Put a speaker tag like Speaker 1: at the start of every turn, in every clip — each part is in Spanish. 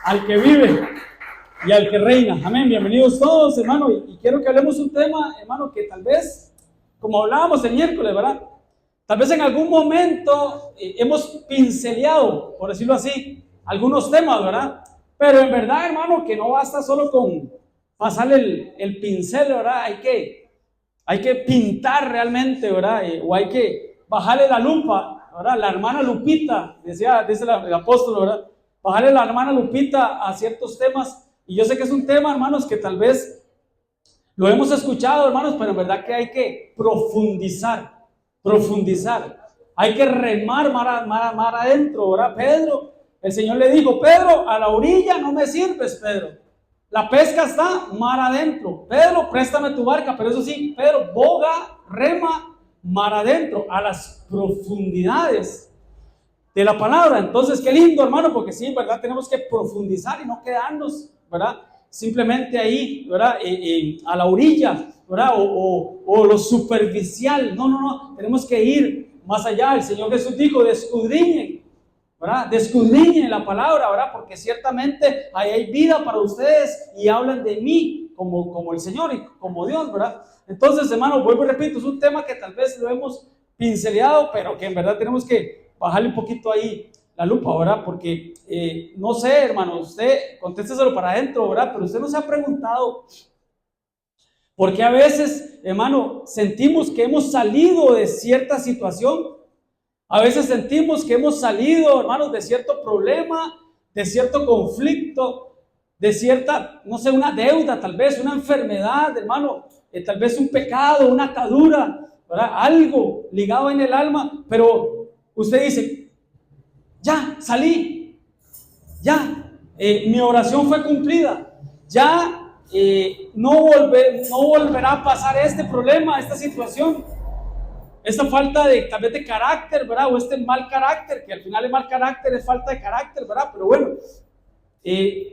Speaker 1: al que vive y al que reina. Amén. Bienvenidos todos, hermano. Y quiero que hablemos un tema, hermano, que tal vez, como hablábamos el miércoles, ¿verdad? Tal vez en algún momento hemos pinceleado, por decirlo así, algunos temas, ¿verdad? Pero en verdad, hermano, que no basta solo con pasarle el pincel, ¿verdad? Hay que pintar realmente, ¿verdad? O hay que bajarle la lupa, ¿verdad? La hermana Lupita, dice el apóstol, ¿verdad? Bajarle la hermana Lupita a ciertos temas. Y yo sé que es un tema, hermanos, que tal vez lo hemos escuchado, hermanos, pero en verdad que hay que profundizar. Hay que remar mar adentro, ¿verdad? Pedro, el Señor le dijo, Pedro, a la orilla no me sirves, Pedro. La pesca está mar adentro. Pedro, préstame tu barca, pero eso sí, Pedro, boga, rema, mar adentro, a las profundidades de la palabra. Entonces, qué lindo, hermano, porque sí, ¿verdad? Tenemos que profundizar y no quedarnos, ¿verdad? Simplemente ahí, ¿verdad? A la orilla, ¿verdad? O lo superficial. No. Tenemos que ir más allá. El Señor Jesús dijo, descudriñen, ¿verdad? Descudriñen la palabra, ¿verdad? Porque ciertamente ahí hay vida para ustedes y hablan de mí como el Señor y como Dios, ¿verdad? Entonces, hermano, vuelvo y repito, es un tema que tal vez lo hemos pinceleado, pero que en verdad tenemos que bajarle un poquito ahí la lupa, ¿verdad? Porque no sé, hermano, usted contésteselo para adentro, ¿verdad? Pero usted no se ha preguntado por qué a veces, hermano, sentimos que hemos salido de cierta situación. A veces sentimos que hemos salido, hermanos, de cierto problema, de cierto conflicto, de cierta, no sé, una deuda, tal vez una enfermedad, hermano, tal vez un pecado, una atadura, ¿verdad? Algo ligado en el alma, pero usted dice, ya salí, ya, mi oración fue cumplida, ya no volverá a pasar este problema, esta situación. Esta falta de, tal vez de carácter, ¿verdad? O este mal carácter, que al final el mal carácter es falta de carácter, ¿verdad? Pero bueno,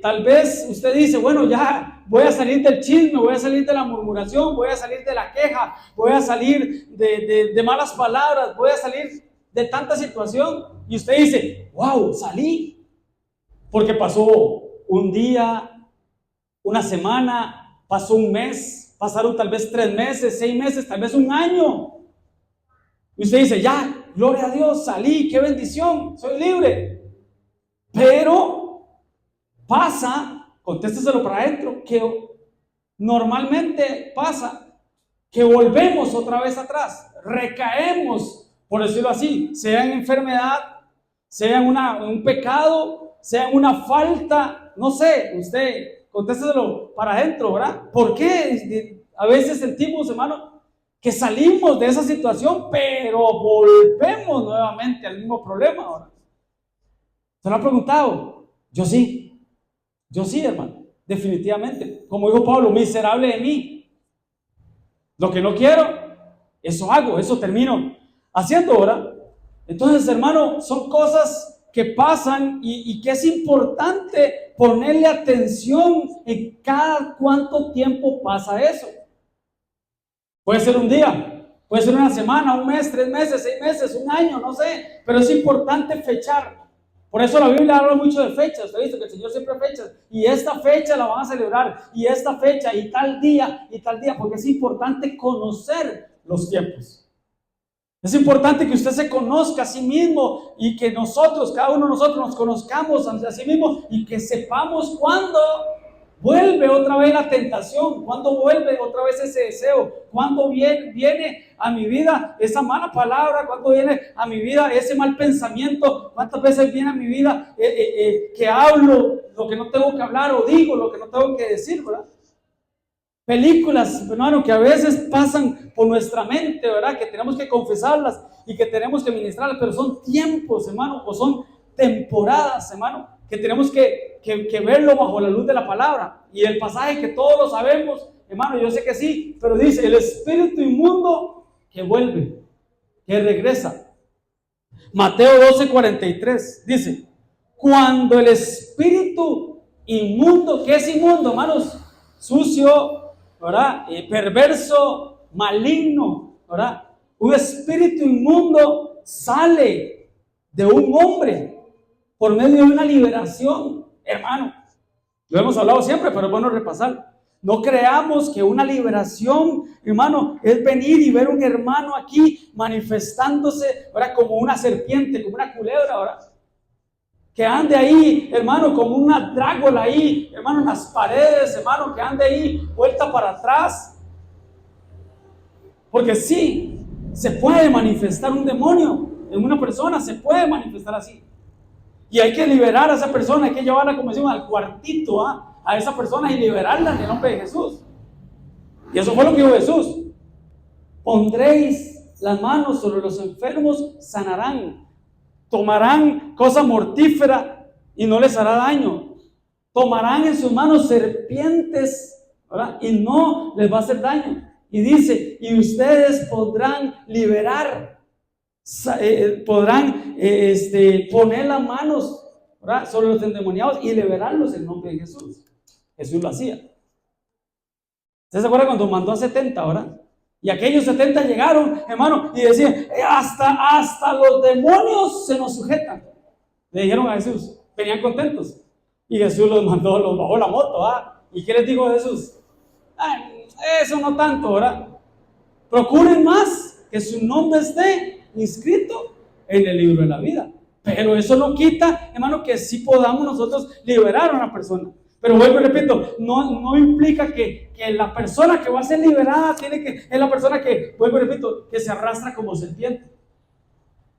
Speaker 1: tal vez usted dice, bueno, ya voy a salir del chisme, voy a salir de la murmuración, voy a salir de la queja, voy a salir de malas palabras, voy a salir de tanta situación. Y usted dice, wow, salí. Porque pasó un día, una semana, pasó un mes, pasaron tal vez 3 meses, 6 meses, tal vez un año. Y usted dice, ya, gloria a Dios, salí, qué bendición, soy libre. Pero pasa, contésteselo para adentro, que normalmente pasa que volvemos otra vez atrás, recaemos, por decirlo así, sea en enfermedad, sea en un pecado, sea en una falta, no sé, usted contésteselo para adentro, ¿verdad? ¿Por qué a veces sentimos, hermano, que salimos de esa situación, pero volvemos nuevamente al mismo problema ahora? ¿Se lo ha preguntado? Yo sí, hermano, definitivamente. Como dijo Pablo, miserable de mí. Lo que no quiero, eso hago, eso termino haciendo, ¿verdad? Entonces, hermano, son cosas que pasan y que es importante ponerle atención en cada cuánto tiempo pasa eso. Puede ser un día, puede ser una semana, un mes, 3 meses, 6 meses, un año, no sé, pero es importante fechar. Por eso la Biblia habla mucho de fechas. Usted dice que el Señor siempre fechas, y esta fecha la van a celebrar, y esta fecha, y tal día, porque es importante conocer los tiempos. Es importante que usted se conozca a sí mismo y que nosotros, cada uno de nosotros, nos conozcamos a sí mismo y que sepamos cuándo vuelve otra vez la tentación, cuándo vuelve otra vez ese deseo, cuándo viene a mi vida esa mala palabra, cuándo viene a mi vida ese mal pensamiento, cuántas veces viene a mi vida que hablo lo que no tengo que hablar o digo lo que no tengo que decir, ¿verdad? Películas, hermano, que a veces pasan por nuestra mente, ¿verdad? Que tenemos que confesarlas y que tenemos que ministrarlas, pero son tiempos, hermano, o son temporadas, hermano, que tenemos que verlo bajo la luz de la palabra. Y el pasaje que todos lo sabemos, hermano, yo sé que sí, pero dice, el espíritu inmundo que vuelve, que regresa. Mateo 12:43 dice, cuando el espíritu inmundo, ¿qué es inmundo, hermanos? Sucio, ¿verdad? Perverso, maligno, ¿verdad? Un espíritu inmundo sale de un hombre por medio de una liberación. Hermano, lo hemos hablado siempre, pero es bueno repasar. No creamos que una liberación, hermano, es venir y ver un hermano aquí manifestándose, ahora como una serpiente, como una culebra, ahora. Que ande ahí, hermano, como una drácula ahí, hermano, en las paredes, hermano, que ande ahí, vuelta para atrás. Porque sí, se puede manifestar un demonio en una persona, se puede manifestar así. Y hay que liberar a esa persona, hay que llevarla, como decimos, al cuartito, a esa persona y liberarla en el nombre de Jesús. Y eso fue lo que dijo Jesús. Pondréis las manos sobre los enfermos, sanarán. Tomarán cosa mortífera y no les hará daño. Tomarán en sus manos serpientes, ¿verdad? Y no les va a hacer daño. Y dice, y ustedes podrán liberar, podrán poner las manos, ¿verdad?, sobre los endemoniados y liberarlos en nombre de Jesús. Jesús lo hacía. ¿Usted se acuerda cuando mandó a 70, verdad? Y aquellos 70 llegaron, hermano, y decían, hasta los demonios se nos sujetan. Le dijeron a Jesús, venían contentos. Y Jesús los mandó, los bajó la moto, ¿ah? ¿Y qué les dijo Jesús? Eso no tanto, ¿verdad? Procuren más que su nombre esté inscrito en el libro de la vida. Pero eso no quita, hermano, que sí podamos nosotros liberar a una persona. Pero vuelvo y repito, no implica que la persona que va a ser liberada es la persona que, vuelvo y repito, que se arrastra como serpiente.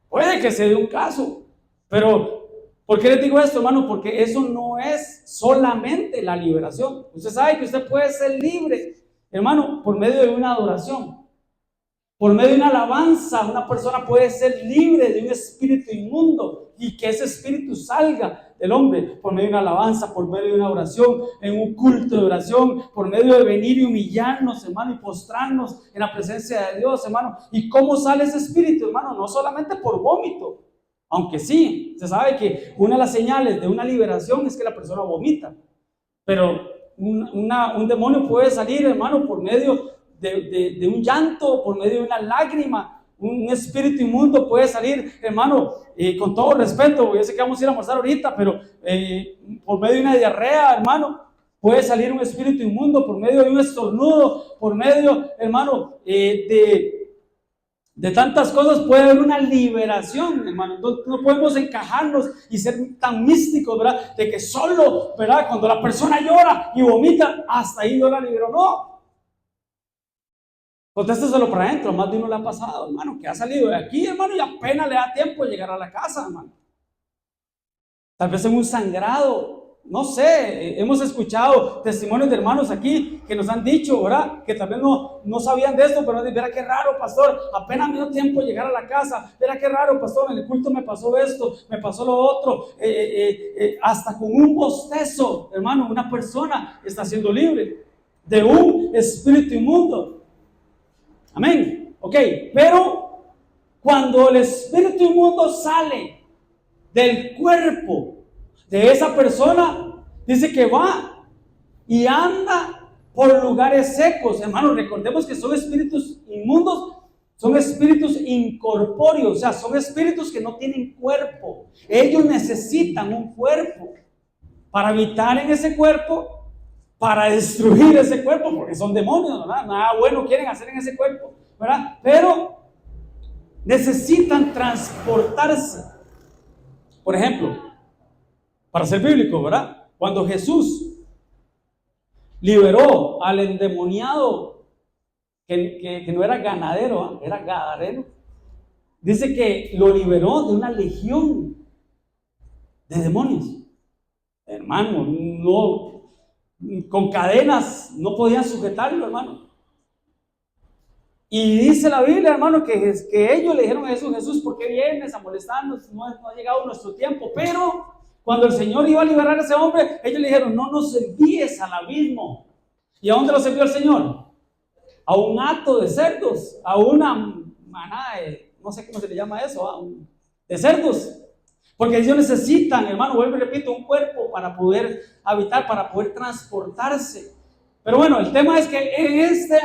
Speaker 1: Puede que se dé un caso, pero ¿por qué les digo esto, hermano? Porque eso no es solamente la liberación. Usted sabe que usted puede ser libre, hermano, por medio de una adoración. Por medio de una alabanza, una persona puede ser libre de un espíritu inmundo y que ese espíritu salga del hombre por medio de una alabanza, por medio de una oración, en un culto de oración, por medio de venir y humillarnos, hermano, y postrarnos en la presencia de Dios, hermano. ¿Y cómo sale ese espíritu, hermano? No solamente por vómito, aunque sí, se sabe que una de las señales de una liberación es que la persona vomita, pero un demonio puede salir, hermano, por medio de un llanto, por medio de una lágrima. Un espíritu inmundo puede salir, hermano, con todo respeto, yo sé que vamos a ir a almorzar ahorita, pero por medio de una diarrea, hermano, puede salir un espíritu inmundo, por medio de un estornudo, por medio, hermano, de tantas cosas puede haber una liberación, hermano. No podemos encajarnos y ser tan místicos, ¿verdad? De que solo, ¿verdad?, cuando la persona llora y vomita, hasta ahí yo la libero. No. Contésteselo para adentro, más de uno le ha pasado, hermano, que ha salido de aquí, hermano, y apenas le da tiempo de llegar a la casa, hermano. Tal vez en un sangrado, no sé, hemos escuchado testimonios de hermanos aquí que nos han dicho, ¿verdad?, que tal vez no sabían de esto, pero nos dicen, verá qué raro, pastor, apenas me dio tiempo de llegar a la casa, verá qué raro, pastor, en el culto me pasó esto, me pasó lo otro, hasta con un bostezo, hermano, una persona está siendo libre de un espíritu inmundo. Amén. Ok, pero cuando el espíritu inmundo sale del cuerpo de esa persona, dice que va y anda por lugares secos. Hermanos, recordemos que son espíritus inmundos, son espíritus incorpóreos, o sea, son espíritus que no tienen cuerpo. Ellos necesitan un cuerpo para habitar en ese cuerpo, para destruir ese cuerpo, porque son demonios, ¿verdad? Nada bueno quieren hacer en ese cuerpo, ¿verdad? Pero necesitan transportarse. Por ejemplo, para ser bíblico, ¿verdad? Cuando Jesús liberó al endemoniado, que no era ganadero, era gadareno, dice que lo liberó de una legión de demonios. Hermano, no, con cadenas no podían sujetarlo, hermano. Y dice la Biblia, hermano, que ellos le dijeron a Jesús, ¿por qué vienes a molestarnos? No ha llegado nuestro tiempo. Pero cuando el Señor iba a liberar a ese hombre, ellos le dijeron, no nos envíes al abismo. ¿Y a dónde los envió el Señor? A un hato de cerdos, a una manada de, no sé cómo se le llama eso, de cerdos. Porque ellos necesitan, hermano, vuelvo y repito, un cuerpo para poder habitar, para poder transportarse. Pero bueno, el tema es que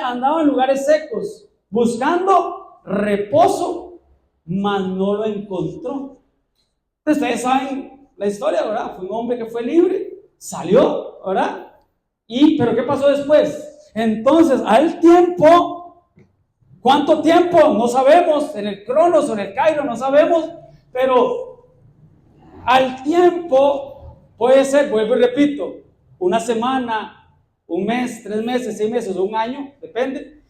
Speaker 1: andaba en lugares secos, buscando reposo, mas no lo encontró. Ustedes saben la historia, ¿verdad? Fue un hombre que fue libre, salió, ¿verdad? Pero ¿qué pasó después? Entonces, al tiempo, ¿cuánto tiempo? No sabemos, en el Cronos o en el Cairo, no sabemos, pero al tiempo puede ser, vuelvo y repito, una semana, un mes, 3 meses, 6 meses, un año, depende.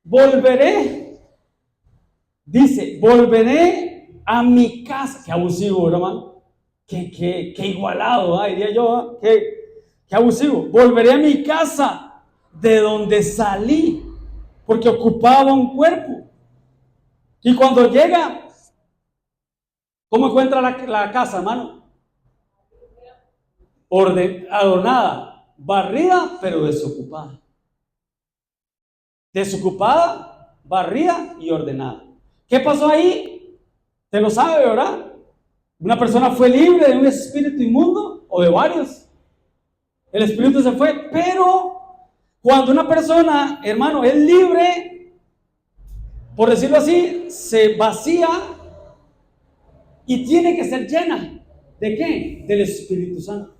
Speaker 1: Volveré a mi casa. Qué abusivo, hermano. Qué igualado, diría yo, qué abusivo. Volveré a mi casa de donde salí, porque ocupaba un cuerpo. Y cuando llega, ¿cómo encuentra la casa, hermano? Adornada, barrida, pero desocupada. Desocupada, barrida y ordenada. ¿Qué pasó ahí? Te lo sabe, ¿verdad? Una persona fue libre de un espíritu inmundo o de varios. El espíritu se fue, pero cuando una persona, hermano, es libre, por decirlo así, se vacía y tiene que ser llena. ¿De qué? Del Espíritu Santo.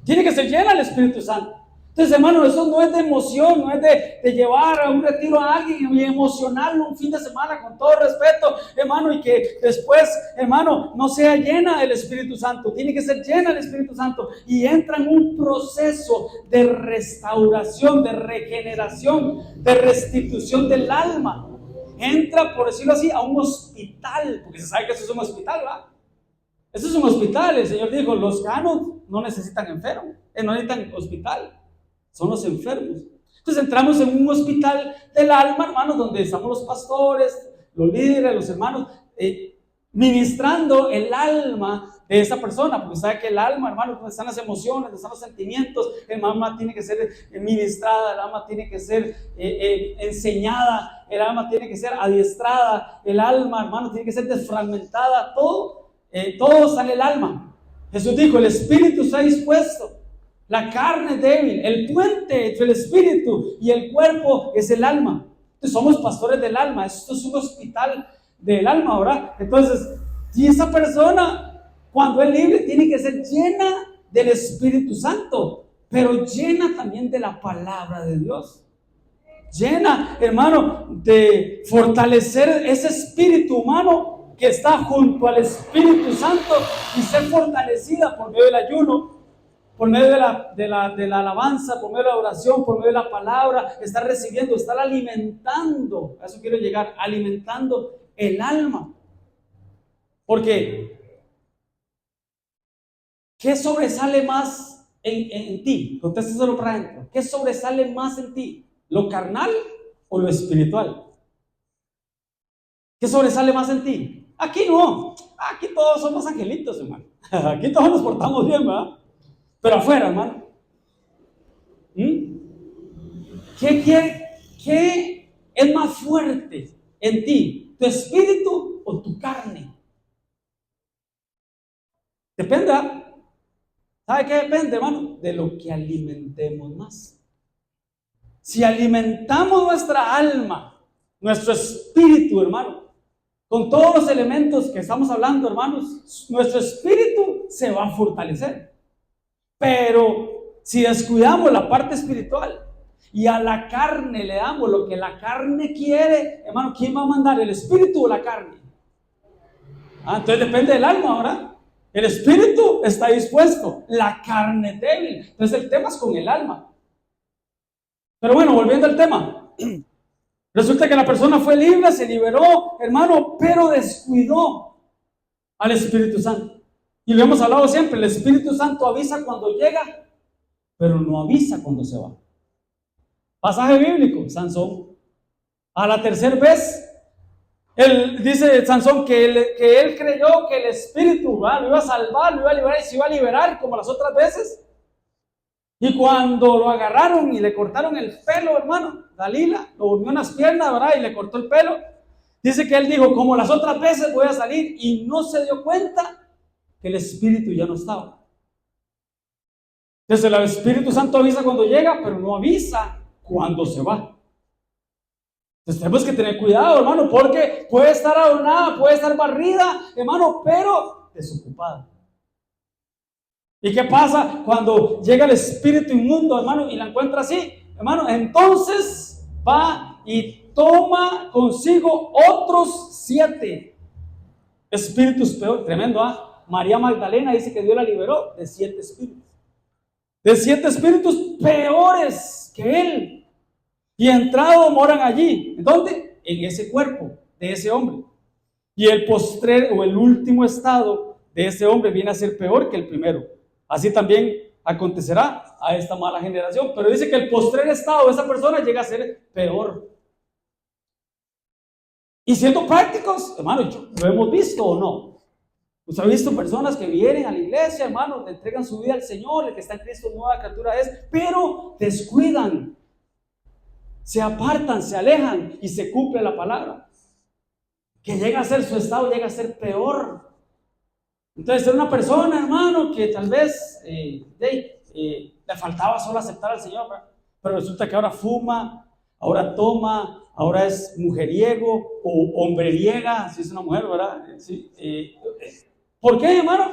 Speaker 1: Tiene que ser llena del Espíritu Santo. Entonces, hermano, eso no es de emoción, no es de llevar a un retiro a alguien y emocionarlo un fin de semana con todo respeto, hermano, y que después, hermano, no sea llena del Espíritu Santo. Tiene que ser llena del Espíritu Santo y entra en un proceso de restauración, de regeneración, de restitución del alma. Entra, por decirlo así, a un hospital, porque se sabe que eso es un hospital, ¿verdad? Eso es un hospital. El Señor dijo, los canos no necesitan enfermos, no necesitan hospital. Son los enfermos. Entonces entramos en un hospital del alma, hermanos, donde estamos los pastores, los líderes, los hermanos, ministrando el alma de esa persona, porque sabe que el alma, hermano, donde están las emociones, donde están los sentimientos, el alma tiene que ser ministrada, el alma tiene que ser enseñada, el alma tiene que ser adiestrada, el alma, hermano, tiene que ser desfragmentada, todo está en el alma. Jesús dijo, el espíritu está dispuesto, la carne es débil, el puente entre el espíritu y el cuerpo es el alma. Entonces somos pastores del alma, esto es un hospital del alma, ¿verdad? Entonces, si esa persona, cuando es libre, tiene que ser llena del Espíritu Santo, pero llena también de la palabra de Dios. Llena, hermano, de fortalecer ese espíritu humano que está junto al Espíritu Santo y ser fortalecida por medio del ayuno, por medio de la alabanza, por medio de la oración, por medio de la palabra, estar recibiendo, estar alimentando, a eso quiero llegar, alimentando el alma. Porque, ¿qué sobresale más en ti? Contéstaselo para adentro. ¿Qué sobresale más en ti? ¿Lo carnal o lo espiritual? ¿Qué sobresale más en ti? Aquí no. Aquí todos somos angelitos, hermano. Aquí todos nos portamos bien, ¿verdad? Pero afuera, hermano. ¿Qué es más fuerte en ti? ¿Tu espíritu o tu carne? Depende, ¿eh? ¿Sabe qué depende, hermano? De lo que alimentemos más. Si alimentamos nuestra alma, nuestro espíritu, hermano, con todos los elementos que estamos hablando, hermanos, nuestro espíritu se va a fortalecer. Pero si descuidamos la parte espiritual y a la carne le damos lo que la carne quiere, hermano, ¿quién va a mandar? ¿El espíritu o la carne? Entonces depende del alma, ¿verdad? El espíritu está dispuesto, la carne débil. Entonces el tema es con el alma. Pero bueno, volviendo al tema. Resulta que la persona fue libre, se liberó, hermano, pero descuidó al Espíritu Santo. Y lo hemos hablado siempre, el Espíritu Santo avisa cuando llega, pero no avisa cuando se va. Pasaje bíblico, Sansón. A la tercera vez, dice Sansón que él creyó que el Espíritu lo iba a salvar, lo iba a liberar y se iba a liberar como las otras veces. Y cuando lo agarraron y le cortaron el pelo, hermano, Dalila, lo unió en las piernas, ¿verdad? Y le cortó el pelo. Dice que él dijo, como las otras veces voy a salir, y no se dio cuenta que el Espíritu ya no estaba. Entonces el Espíritu Santo avisa cuando llega, pero no avisa cuando se va. Entonces tenemos que tener cuidado, hermano, porque puede estar adornada, puede estar barrida, hermano, pero desocupada. ¿Y qué pasa cuando llega el espíritu inmundo, hermano, y la encuentra así? Hermano, entonces va y toma consigo otros 7 espíritus peor. Tremendo, ¿ah? María Magdalena dice que Dios la liberó de 7 espíritus. De 7 espíritus peores que él. Y entrado moran allí. ¿Dónde? En ese cuerpo de ese hombre. Y el postrer o el último estado de ese hombre viene a ser peor que el primero. Así también acontecerá a esta mala generación. Pero dice que el postrer estado de esa persona llega a ser peor. Y siendo prácticos, hermano, ¿lo hemos visto o no? ¿Usted ha visto personas que vienen a la iglesia, hermano, le entregan su vida al Señor, el que está en Cristo nueva criatura es, pero descuidan, se apartan, se alejan y se cumple la palabra? Que llega a ser su estado, llega a ser peor. Entonces, era una persona, hermano, que tal vez le faltaba solo aceptar al Señor, ¿verdad? Pero resulta que ahora fuma, ahora toma, ahora es mujeriego o hombreriega, si es una mujer, ¿verdad? Sí, ¿por qué, hermano?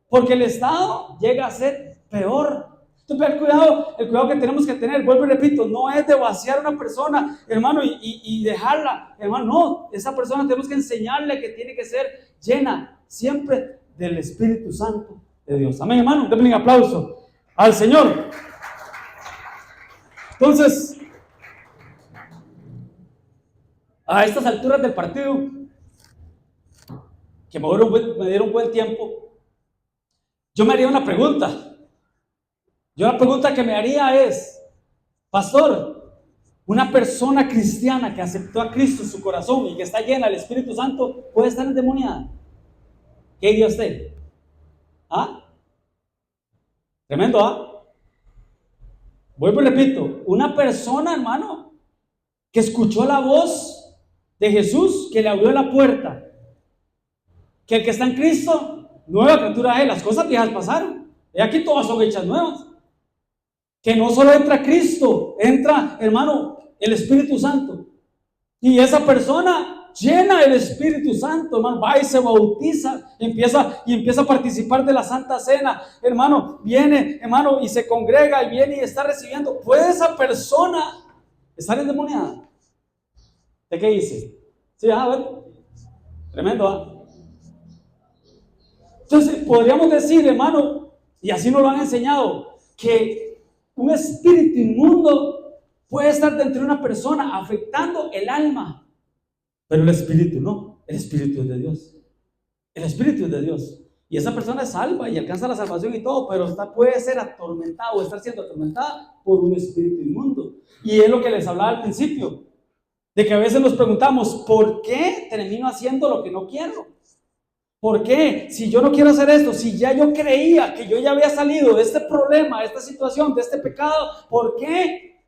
Speaker 1: Porque el estado llega a ser peor. Entonces, el cuidado que tenemos que tener, vuelvo y repito, no es de vaciar a una persona, hermano, y dejarla, hermano, no, esa persona tenemos que enseñarle que tiene que ser llena siempre del Espíritu Santo de Dios. Amén, hermano, denle un aplauso al Señor. Entonces, a estas alturas del partido, que me dieron buen tiempo, yo me haría una pregunta. Yo la pregunta que me haría es, pastor, una persona cristiana que aceptó a Cristo en su corazón y que está llena del Espíritu Santo, ¿puede estar endemoniada? ¿Qué diría usted? ¿Ah? Tremendo, ¿ah? Vuelvo y repito, una persona, hermano, que escuchó la voz de Jesús, que le abrió la puerta, que el que está en Cristo, nueva criatura es, las cosas viejas pasaron, y aquí todas son hechas nuevas. Que no solo entra Cristo, entra, hermano, el Espíritu Santo. Y esa persona llena del Espíritu Santo, hermano, va y se bautiza, empieza a participar de la Santa Cena, hermano, viene, hermano, y se congrega y viene y está recibiendo. ¿Puede esa persona estar endemoniada? ¿De qué dice? Sí, a ver, tremendo, ¿ah? Entonces, podríamos decir, hermano, y así nos lo han enseñado, que un espíritu inmundo puede estar dentro de una persona afectando el alma, pero el espíritu no. El espíritu es de Dios. El espíritu es de Dios. Y esa persona es salva y alcanza la salvación y todo, pero puede ser atormentada o estar siendo atormentada por un espíritu inmundo. Y es lo que les hablaba al principio, de que a veces nos preguntamos, ¿por qué termino haciendo lo que no quiero? ¿Por qué? Si yo no quiero hacer esto, si ya yo creía que yo ya había salido de este problema, de esta situación, de este pecado, ¿por qué?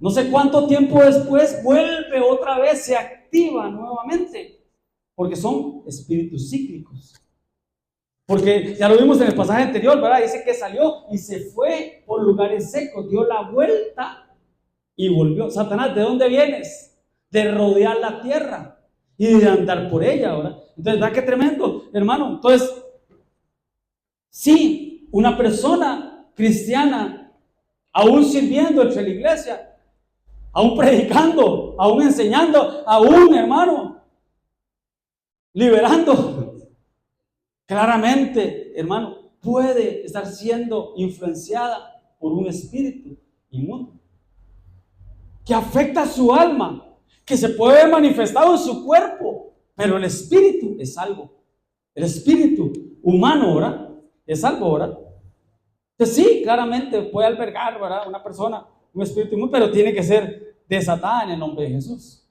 Speaker 1: No sé cuánto tiempo después vuelve otra vez, se activa nuevamente, porque son espíritus cíclicos. Porque ya lo vimos en el pasaje anterior, ¿verdad? Dice que salió y se fue por lugares secos, dio la vuelta y volvió. Satanás, ¿de dónde vienes? De rodear la tierra y de andar por ella, ¿verdad? Entonces, ¿verdad qué tremendo, hermano? Entonces, sí, una persona cristiana, aún sirviendo entre la iglesia, aún predicando, aún enseñando, aún, hermano, liberando, claramente, hermano, puede estar siendo influenciada por un espíritu inmundo que afecta a su alma, que se puede manifestar en su cuerpo. Pero el espíritu es salvo. El espíritu humano, ¿verdad? Es salvo, ¿verdad? Entonces sí, claramente puede albergar, ¿verdad? Una persona, un espíritu inmundo, pero tiene que ser desatada en el nombre de Jesús.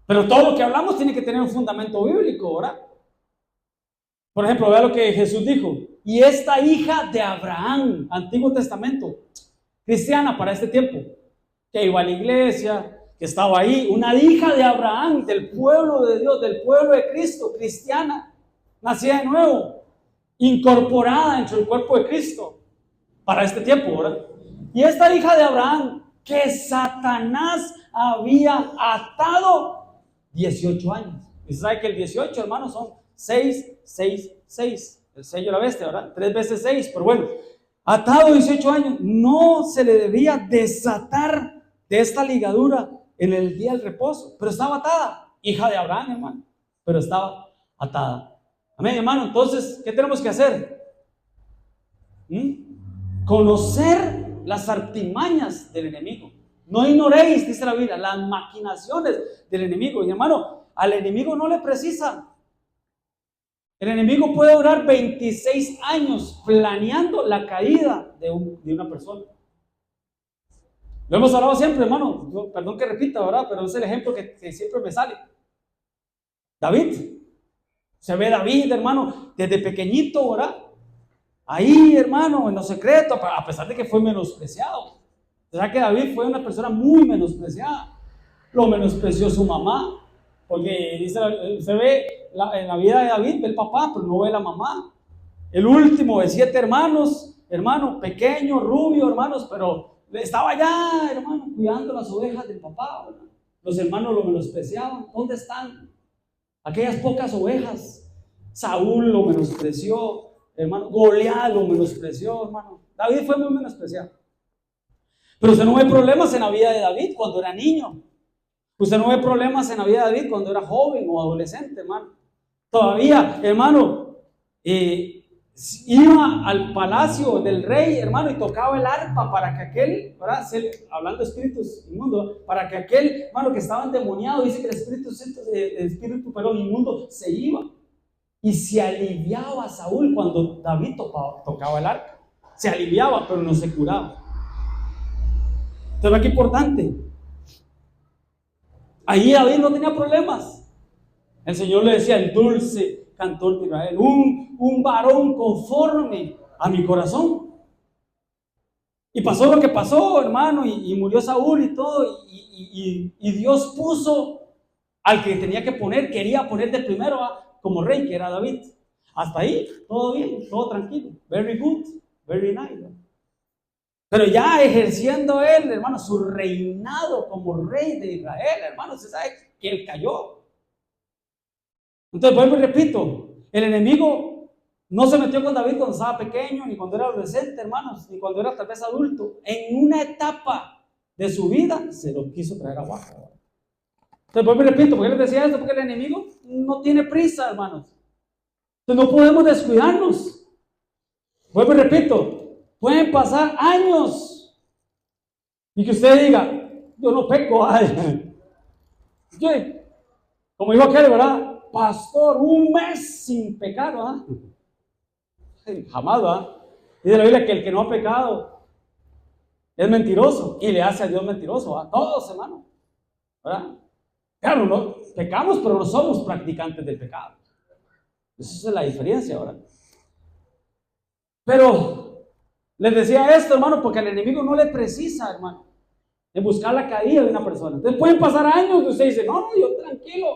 Speaker 1: Pero todo lo que hablamos tiene que tener un fundamento bíblico, ¿verdad? Por ejemplo, vea lo que Jesús dijo. Y esta hija de Abraham, Antiguo Testamento, cristiana para este tiempo, que iba a la iglesia, que estaba ahí, una hija de Abraham, del pueblo de Dios, del pueblo de Cristo, cristiana, nacida de nuevo, incorporada dentro del cuerpo de Cristo, para este tiempo, ¿verdad? Y esta hija de Abraham, que Satanás había atado 18 años. Y sabe que el 18, hermanos, 6, 6, 6. El sello de la bestia, ¿verdad? 3 veces 6, pero bueno. Atado 18 años, no se le debía desatar de esta ligadura en el día del reposo, pero estaba atada, hija de Abraham, hermano, pero estaba atada. Amén, hermano. Entonces, ¿qué tenemos que hacer? Conocer las artimañas del enemigo. No ignoréis, dice la Biblia, las maquinaciones del enemigo. Y hermano, al enemigo no le precisa. El enemigo puede durar 26 años planeando la caída de una persona. Lo hemos hablado siempre, hermano. Perdón que repita, ¿verdad? Pero es el ejemplo que siempre me sale. David. Se ve David, hermano, desde pequeñito, ¿verdad? Ahí, hermano, en lo secreto, a pesar de que fue menospreciado. O sea que David fue una persona muy menospreciada. Lo menospreció su mamá. Porque dice, se ve en la vida de David, ve el papá, pero no ve la mamá. El último de 7 hermanos, hermano, pequeño, rubio, hermanos, pero estaba allá, hermano, cuidando las ovejas del papá, ¿verdad? Los hermanos lo menospreciaban. ¿Dónde están aquellas pocas ovejas? Saúl lo menospreció, hermano. Goliat lo menospreció, hermano. David fue muy menospreciado. Pero usted no ve problemas en la vida de David cuando era niño. Usted no ve problemas en la vida de David cuando era joven o adolescente, hermano. Todavía, hermano, iba al palacio del rey, hermano, y tocaba el arpa para que aquel, ¿verdad? Hablando de espíritus inmundos, para que aquel, hermano, que estaba endemoniado, dice que el espíritu inmundo se iba. Y se aliviaba Saúl cuando David tocaba el arpa. Se aliviaba, pero no se curaba. Entonces, qué importante. Ahí David no tenía problemas. El Señor le decía, el dulce cantor de Israel, un varón conforme a mi corazón. Y pasó lo que pasó, hermano, y murió Saúl y todo, y Dios puso al que tenía que poner, quería poner de primero como rey, que era David. Hasta ahí, todo bien, todo tranquilo. Very good, very nice. Pero ya ejerciendo él, hermano, su reinado como rey de Israel, hermano, se sabe que él cayó. Entonces, vuelvo y repito, el enemigo no se metió con David cuando estaba pequeño, ni cuando era adolescente, hermanos, ni cuando era tal vez adulto. En una etapa de su vida se lo quiso traer abajo. Entonces, vuelvo y repito, ¿por qué les decía esto? Porque el enemigo no tiene prisa, hermanos. Entonces, no podemos descuidarnos. Vuelvo y repito, pueden pasar años y que usted diga, yo no peco, yo, como dijo aquel, ¿verdad? Pastor, un mes sin pecar, ¿verdad? Jamás, ¿verdad? Dice la Biblia que el que no ha pecado es mentiroso y le hace a Dios mentiroso, a todos, hermano, ¿verdad? Claro, no, pecamos, pero no somos practicantes del pecado. Esa es la diferencia, ¿verdad? Pero les decía esto, hermano, porque al enemigo no le precisa, hermano, en buscar la caída de una persona. Entonces pueden pasar años y usted dice, no, yo tranquilo,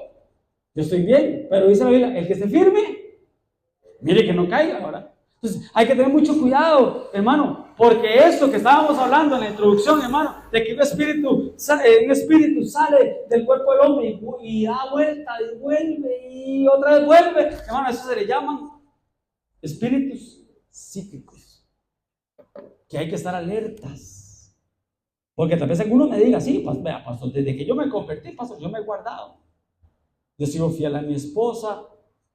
Speaker 1: yo estoy bien. Pero dice la Biblia, el que esté firme, mire que no caiga, ¿verdad? Entonces hay que tener mucho cuidado, hermano, porque esto que estábamos hablando en la introducción, hermano, de que un espíritu sale del cuerpo del hombre y da vuelta y vuelve y otra vez vuelve, hermano, eso se le llaman espíritus cíclicos, que hay que estar alertas. Porque tal vez alguno me diga, sí, vea, pastor, desde que yo me convertí, pastor, yo me he guardado. Yo sigo fiel a mi esposa,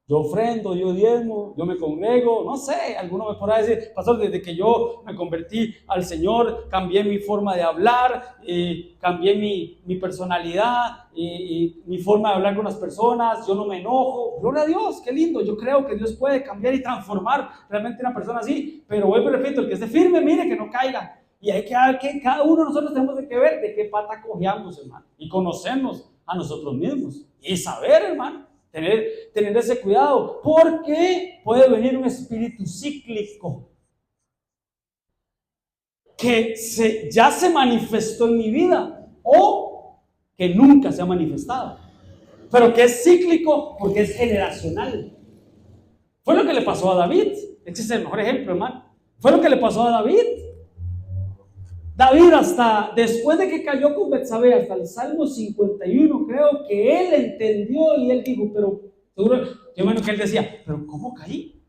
Speaker 1: yo ofrendo, yo diezmo, yo me congrego, no sé, alguno me podrá decir, pastor, desde que yo me convertí al Señor, cambié mi forma de hablar, cambié mi personalidad, y mi forma de hablar con las personas, yo no me enojo. Gloria a Dios, qué lindo. Yo creo que Dios puede cambiar y transformar realmente una persona así, pero vuelvo y repito, el que esté firme, mire que no caiga. Y hay que cada uno de nosotros tenemos que ver de qué pata cojeamos, hermano, y conocernos a nosotros mismos y saber, hermano, tener ese cuidado, porque puede venir un espíritu cíclico que ya se manifestó en mi vida o que nunca se ha manifestado, pero que es cíclico porque es generacional. Fue lo que le pasó a David. Ese es el mejor ejemplo, hermano. Fue lo que le pasó a David. David, hasta después de que cayó con Betsabé, hasta el Salmo 51, creo que él entendió y él dijo, pero Seguro, yo imagino que él decía, pero ¿cómo caí?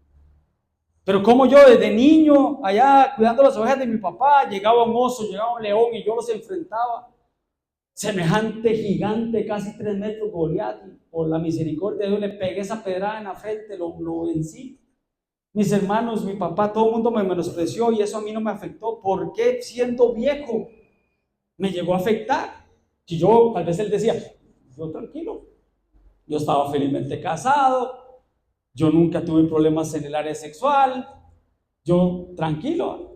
Speaker 1: Pero como yo desde niño, allá cuidando las ovejas de mi papá, llegaba un oso, llegaba un león y yo los enfrentaba. Semejante gigante, casi 3 metros, Goliat, por la misericordia de Dios le pegué esa pedrada en la frente, lo vencí. Mis hermanos, mi papá, todo el mundo me menospreció y eso a mí no me afectó. ¿Por qué siendo viejo me llegó a afectar? Si yo, tal vez él decía, yo tranquilo, yo estaba felizmente casado, yo nunca tuve problemas en el área sexual, yo tranquilo.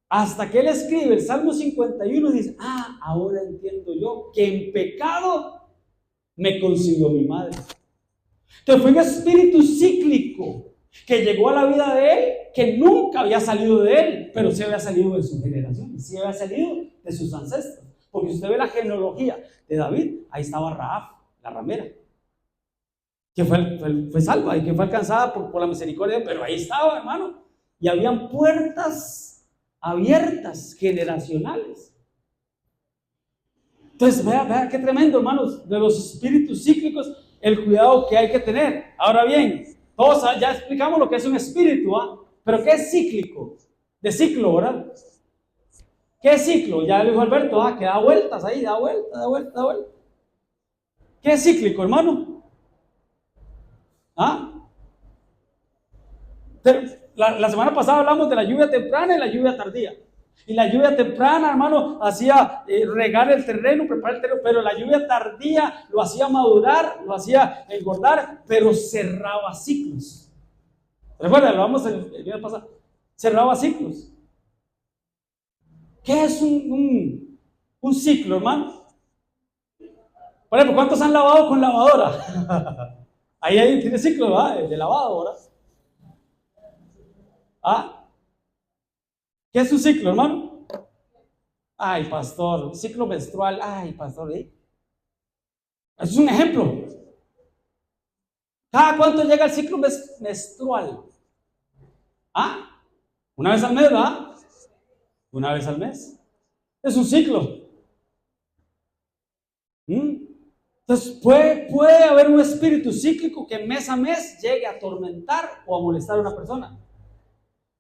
Speaker 1: Hasta que él escribe el Salmo 51 y dice, ahora entiendo yo que en pecado me concibió mi madre. Entonces fue un espíritu cíclico que llegó a la vida de él, que nunca había salido de él, pero sí había salido de su generación, sí había salido de sus ancestros. Porque si usted ve la genealogía de David, ahí estaba Rahab, la ramera, que fue salva y que fue alcanzada por la misericordia, pero ahí estaba, hermano, y habían puertas abiertas, generacionales. Entonces, vea qué tremendo, hermanos, de los espíritus cíclicos, el cuidado que hay que tener. Ahora bien, todos ya explicamos lo que es un espíritu, pero ¿qué es cíclico? De ciclo, ¿verdad? ¿Qué es ciclo? Ya lo dijo Alberto, que da vueltas ahí, da vuelta. ¿Qué es cíclico, hermano? La semana pasada hablamos de la lluvia temprana y la lluvia tardía. Y la lluvia temprana, hermano, hacía regar el terreno, preparar el terreno, pero la lluvia tardía lo hacía madurar, lo hacía engordar, pero cerraba ciclos. Recuerda, lo hablamos el día pasado. Cerraba ciclos. ¿Qué es un ciclo, hermano? Por ejemplo, ¿cuántos han lavado con lavadora? Ahí tiene ciclo, ¿verdad? De lavado, ¿verdad? ¿Qué es un ciclo, hermano? Ay, pastor, ciclo menstrual. Ay, pastor, es un ejemplo. ¿Cada cuánto llega el ciclo menstrual? Una vez al mes, ¿verdad? Una vez al mes. Es un ciclo. Entonces puede haber un espíritu cíclico que mes a mes llegue a atormentar o a molestar a una persona.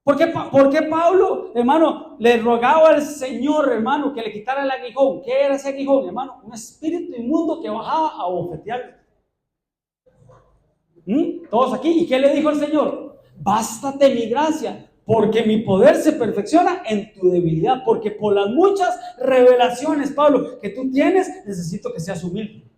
Speaker 1: ¿Por qué Pablo, hermano, le rogaba al Señor, hermano, que le quitara el aguijón? ¿Qué era ese aguijón, hermano? Un espíritu inmundo que bajaba a bofetearlo. Todos aquí. ¿Y qué le dijo el Señor? Bástate mi gracia, porque mi poder se perfecciona en tu debilidad. Porque por las muchas revelaciones, Pablo, que tú tienes, necesito que seas humilde.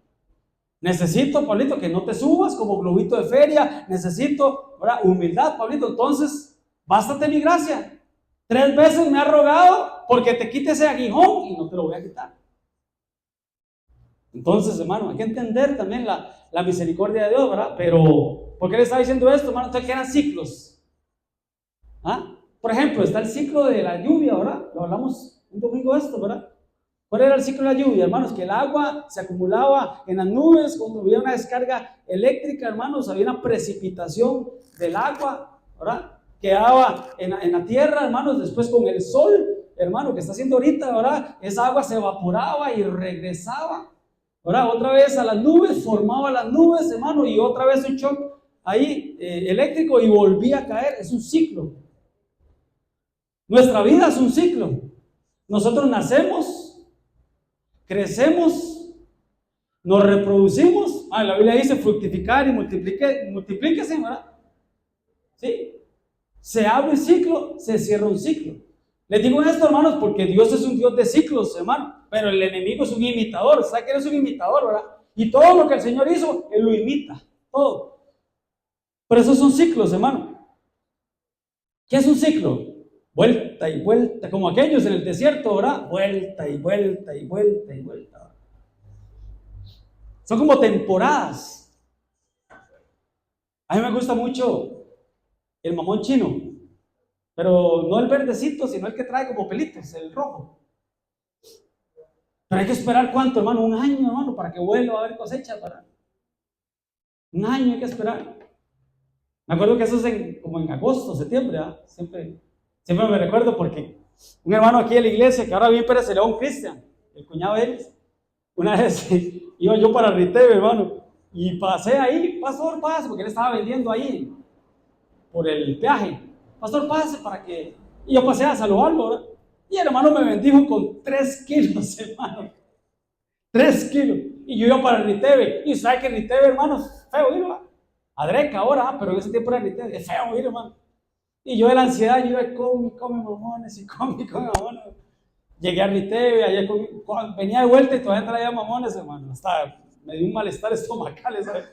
Speaker 1: Necesito, Pablito, que no te subas como globito de feria. Necesito, ¿verdad?, humildad, Pablito. Entonces, bástate mi gracia. 3 veces me ha rogado porque te quite ese aguijón y no te lo voy a quitar. Entonces, hermano, hay que entender también la misericordia de Dios, ¿verdad? Pero, ¿por qué le está diciendo esto, hermano? Entonces, ¿qué eran ciclos? Por ejemplo, está el ciclo de la lluvia, ¿verdad? Lo hablamos un domingo esto, ¿verdad? ¿Cuál era el ciclo de la lluvia, hermanos? Que el agua se acumulaba en las nubes. Cuando había una descarga eléctrica, hermanos, había una precipitación del agua, ¿verdad? Quedaba en la tierra, hermanos. Después con el sol, hermano, que está haciendo ahorita, ¿verdad? Esa agua se evaporaba y regresaba, ¿verdad? Otra vez a las nubes, formaba las nubes, hermano, y otra vez un shock ahí eléctrico y volvía a caer. Es un ciclo. Nuestra vida es un ciclo. Nosotros nacemos, crecemos, nos reproducimos. La Biblia dice fructificar y multiplíquese, ¿verdad? ¿Sí? Se abre un ciclo, se cierra un ciclo. Les digo esto, hermanos, porque Dios es un Dios de ciclos, hermano. Pero el enemigo es un imitador. ¿Sabe que él es un imitador, verdad? Y todo lo que el Señor hizo, Él lo imita. Todo. Pero esos son ciclos, hermano. ¿Qué es un ciclo? Vuelta y vuelta, como aquellos en el desierto, ¿verdad? Vuelta y vuelta y vuelta y vuelta. Son como temporadas. A mí me gusta mucho el mamón chino, pero no el verdecito, sino el que trae como pelitos, el rojo. Pero hay que esperar ¿cuánto, hermano? 1 año, hermano, para que vuelva a haber cosecha. Un año hay que esperar. Me acuerdo que eso es como en agosto, septiembre, ¿verdad? Siempre me recuerdo porque un hermano aquí de la iglesia, que ahora bien Pérez de León, Cristian, el cuñado de ellos, una vez iba yo para Riteve, hermano, Y pasé ahí, pastor, pase, porque él estaba vendiendo ahí por el peaje. Pastor, pase para que... Y yo pasé a saludarlo, ¿verdad? Y el hermano me bendijo con 3 kilos, hermano. 3 kilos. Y yo iba para el Riteve. Y sabe que el Riteve, hermano, es feo ir, ¿verdad? Adreca ahora, pero en ese tiempo era el Riteve. Es feo ir, hermano. Y yo de la ansiedad, yo iba, come mamones y come mamones. Llegué al Riteve, allá venía de vuelta y todavía traía mamones, hermano. Hasta me dio un malestar estomacal, ¿sabes?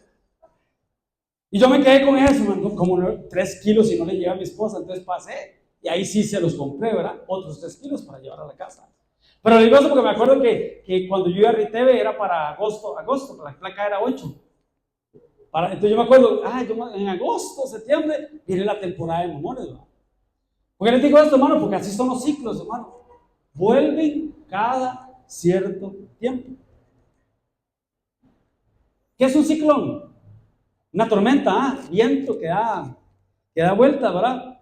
Speaker 1: Y yo me quedé con eso, hermano, como 3 kilos y no le llevé a mi esposa, entonces pasé. Y ahí sí se los compré, ¿verdad? Otros 3 kilos para llevar a la casa. Pero digo eso porque me acuerdo que cuando yo iba a Riteve era para agosto, la placa era 8. Entonces yo me acuerdo, en agosto, septiembre, viene la temporada de mamones, ¿verdad? ¿Por qué les digo esto, hermano? Porque así son los ciclos, hermano. Vuelven cada cierto tiempo. ¿Qué es un ciclón? Una tormenta, viento que da vuelta, ¿verdad?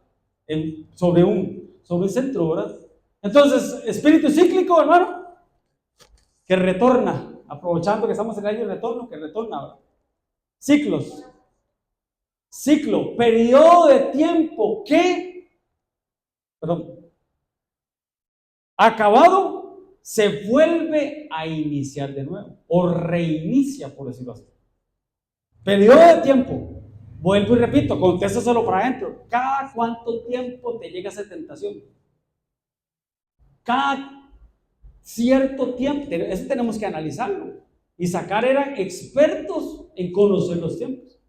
Speaker 1: Sobre un centro, ¿verdad? Entonces, espíritu cíclico, hermano, que retorna, aprovechando que estamos en el año de retorno, que retorna, ¿verdad? Ciclos. Ciclo, periodo de tiempo acabado, se vuelve a iniciar de nuevo, o reinicia, por decirlo así. Periodo de tiempo, vuelvo y repito, contéstaselo para adentro. ¿Cada cuánto tiempo te llega esa tentación? Cada cierto tiempo, eso tenemos que analizarlo. Y sacar eran expertos en conocer los tiempos.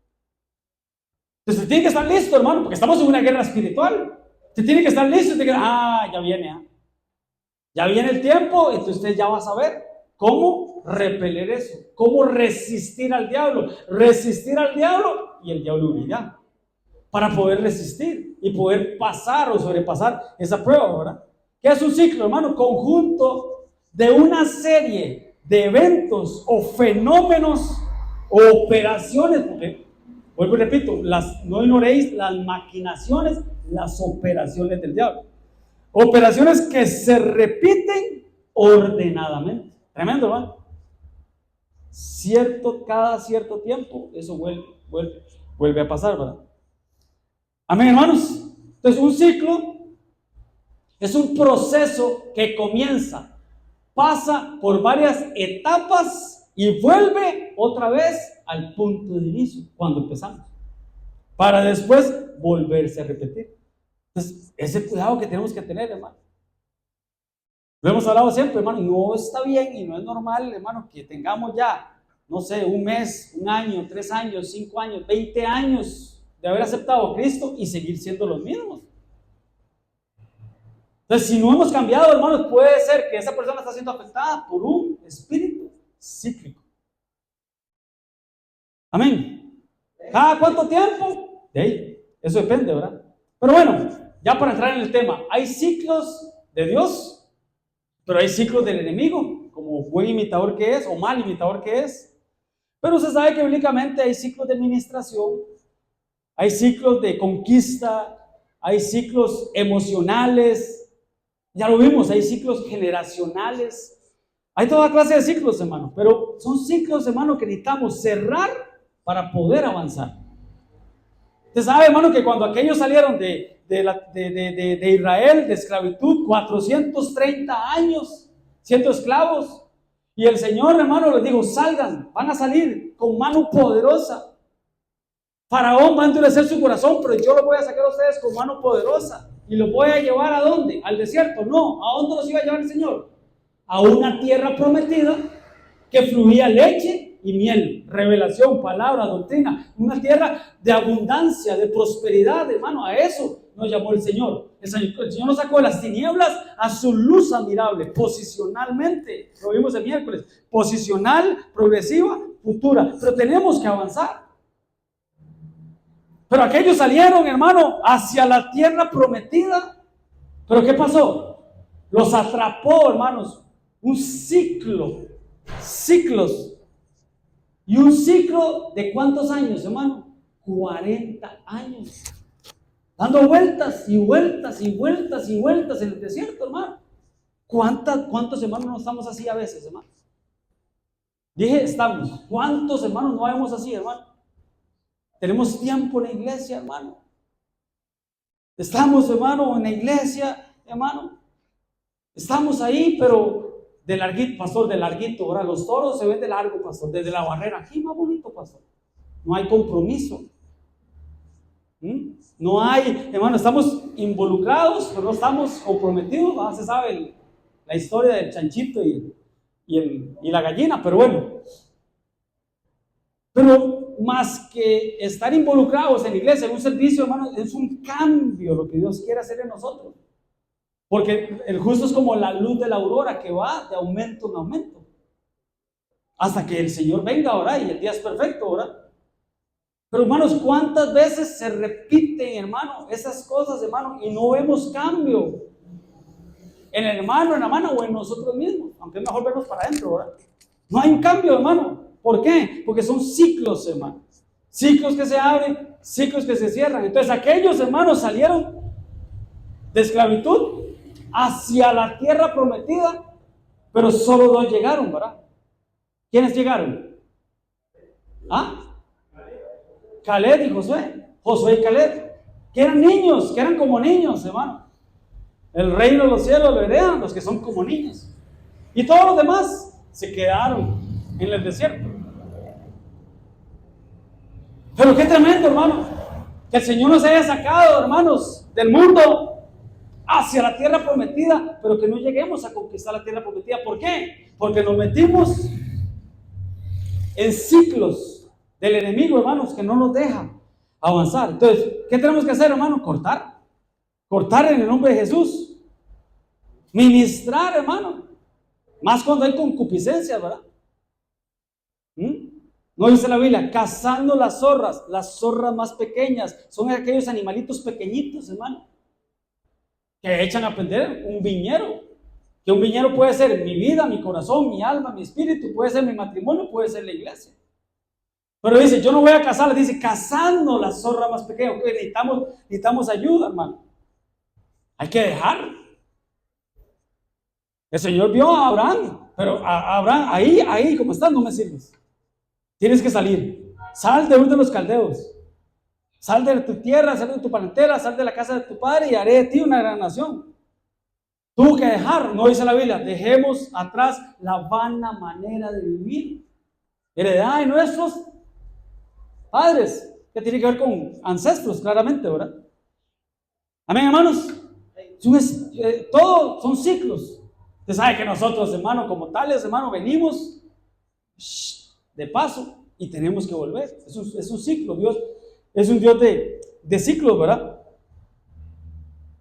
Speaker 1: Entonces, tiene que estar listo, hermano, porque estamos en una guerra espiritual. Usted tiene que estar listo. Ya viene, ya viene el tiempo, entonces usted ya va a saber cómo repeler eso, cómo resistir al diablo. Resistir al diablo y el diablo huirá. Para poder resistir y poder pasar o sobrepasar esa prueba, ¿verdad? ¿Qué es un ciclo, hermano? Conjunto de una serie de eventos o fenómenos o operaciones, porque, vuelvo y repito, no ignoréis las maquinaciones, las operaciones del diablo. Operaciones que se repiten ordenadamente. Tremendo, ¿verdad? Cada cierto tiempo, eso vuelve a pasar, ¿verdad? Amén, hermanos. Entonces, un ciclo es un proceso que comienza, pasa por varias etapas y vuelve otra vez al punto de inicio, cuando empezamos, para después volverse a repetir. Entonces, ese cuidado que tenemos que tener, hermano. Lo hemos hablado siempre, hermano, no está bien y no es normal, hermano, que tengamos ya, no sé, un mes, un año, 3 años, 5 años, 20 años de haber aceptado a Cristo y seguir siendo los mismos. Entonces, si no hemos cambiado, hermanos, puede ser que esa persona está siendo afectada por un espíritu cíclico. Amén. ¿Cada cuánto tiempo? Eso depende, ¿verdad? Pero bueno, ya para entrar en el tema, hay ciclos de Dios, pero hay ciclos del enemigo, como buen imitador que es, o mal imitador que es. Pero usted sabe que bíblicamente hay ciclos de administración, hay ciclos de conquista, hay ciclos emocionales, ya lo vimos, hay ciclos generacionales, hay toda clase de ciclos, hermano, pero son ciclos, hermano, que necesitamos cerrar para poder avanzar. Usted sabe, hermano, que cuando aquellos salieron de Israel, de esclavitud, 430 años siendo esclavos, y el Señor, hermano, les dijo, salgan, van a salir con mano poderosa. Faraón va a endurecer su corazón, pero yo los voy a sacar a ustedes con mano poderosa. ¿Y los voy a llevar a dónde? ¿Al desierto? No. ¿A dónde los iba a llevar el Señor? A una tierra prometida que fluía leche y miel. Revelación, palabra, doctrina. Una tierra de abundancia, de prosperidad, hermano. A eso nos llamó el Señor. El Señor nos sacó de las tinieblas a su luz admirable, posicionalmente. Lo vimos el miércoles. Posicional, progresiva, futura. Pero tenemos que avanzar. Pero aquellos salieron, hermano, hacia la tierra prometida. ¿Pero qué pasó? Los atrapó, hermanos, un ciclos. ¿Y un ciclo de cuántos años, hermano? 40 años. Dando vueltas y vueltas y vueltas y vueltas en el desierto, hermano. ¿Cuántos hermanos no estamos así a veces, hermano? Dije, estamos. ¿Cuántos hermanos no vemos así, hermano? Tenemos tiempo en la iglesia, hermano. Estamos, hermano, en la iglesia, hermano. Estamos ahí, pero de larguito, pastor, de larguito. Ahora los toros se ven de largo, pastor. Desde la barrera, aquí más bonito, pastor. No hay compromiso. No hay, hermano, estamos involucrados, pero no estamos comprometidos. ¿No? Se sabe la historia del chanchito y la gallina, pero bueno. Pero más que estar involucrados en la iglesia, en un servicio, hermano, es un cambio lo que Dios quiere hacer en nosotros. Porque el justo es como la luz de la aurora que va de aumento en aumento. Hasta que el Señor venga ahora y el día es perfecto ahora. Pero hermanos, ¿cuántas veces se repiten, hermano, esas cosas, hermano, y no vemos cambio? En el hermano, en la mano o en nosotros mismos. Aunque es mejor vernos para adentro, ¿verdad? No hay un cambio, hermano. ¿Por qué? Porque son ciclos, hermano. Ciclos que se abren, ciclos que se cierran. Entonces aquellos hermanos salieron de esclavitud hacia la tierra prometida, pero solo dos llegaron, ¿verdad? ¿Quiénes llegaron? ¿Ah? Caleb y Josué. Josué y Caleb. Que eran niños, que eran como niños, hermano. El reino de los cielos lo heredan los que son como niños. Y todos los demás se quedaron en el desierto. Pero qué tremendo, hermano, que el Señor nos haya sacado, hermanos, del mundo hacia la tierra prometida, pero que no lleguemos a conquistar la tierra prometida. ¿Por qué? Porque nos metimos en ciclos del enemigo, hermanos, que no nos deja avanzar. Entonces, ¿qué tenemos que hacer, hermano? Cortar en el nombre de Jesús. Ministrar, hermano. Más cuando hay concupiscencia, ¿verdad? No dice la Biblia, cazando las zorras más pequeñas, son aquellos animalitos pequeñitos, hermano, que echan a perder un viñero. Que un viñero puede ser mi vida, mi corazón, mi alma, mi espíritu, puede ser mi matrimonio, puede ser la iglesia. Pero dice, yo no voy a cazarlas, dice, cazando las zorras más pequeñas. Okay, necesitamos ayuda, hermano. Hay que dejar. El Señor vio a Abraham, pero a Abraham, ahí como estás, no me sirves. Tienes que salir. Sal de uno de los caldeos. Sal de tu tierra, sal de tu parentela, sal de la casa de tu padre y haré de ti una gran nación. Tuvo que dejar, no dice la Biblia, dejemos atrás la vana manera de vivir. Heredad de nuestros padres, que tiene que ver con ancestros, claramente, ¿verdad? Amén, hermanos. Todo son ciclos. Usted sabe que nosotros, hermano, como tales, hermano, venimos de paso y tenemos que volver. Es un ciclo. Dios es un Dios de ciclos, ¿verdad?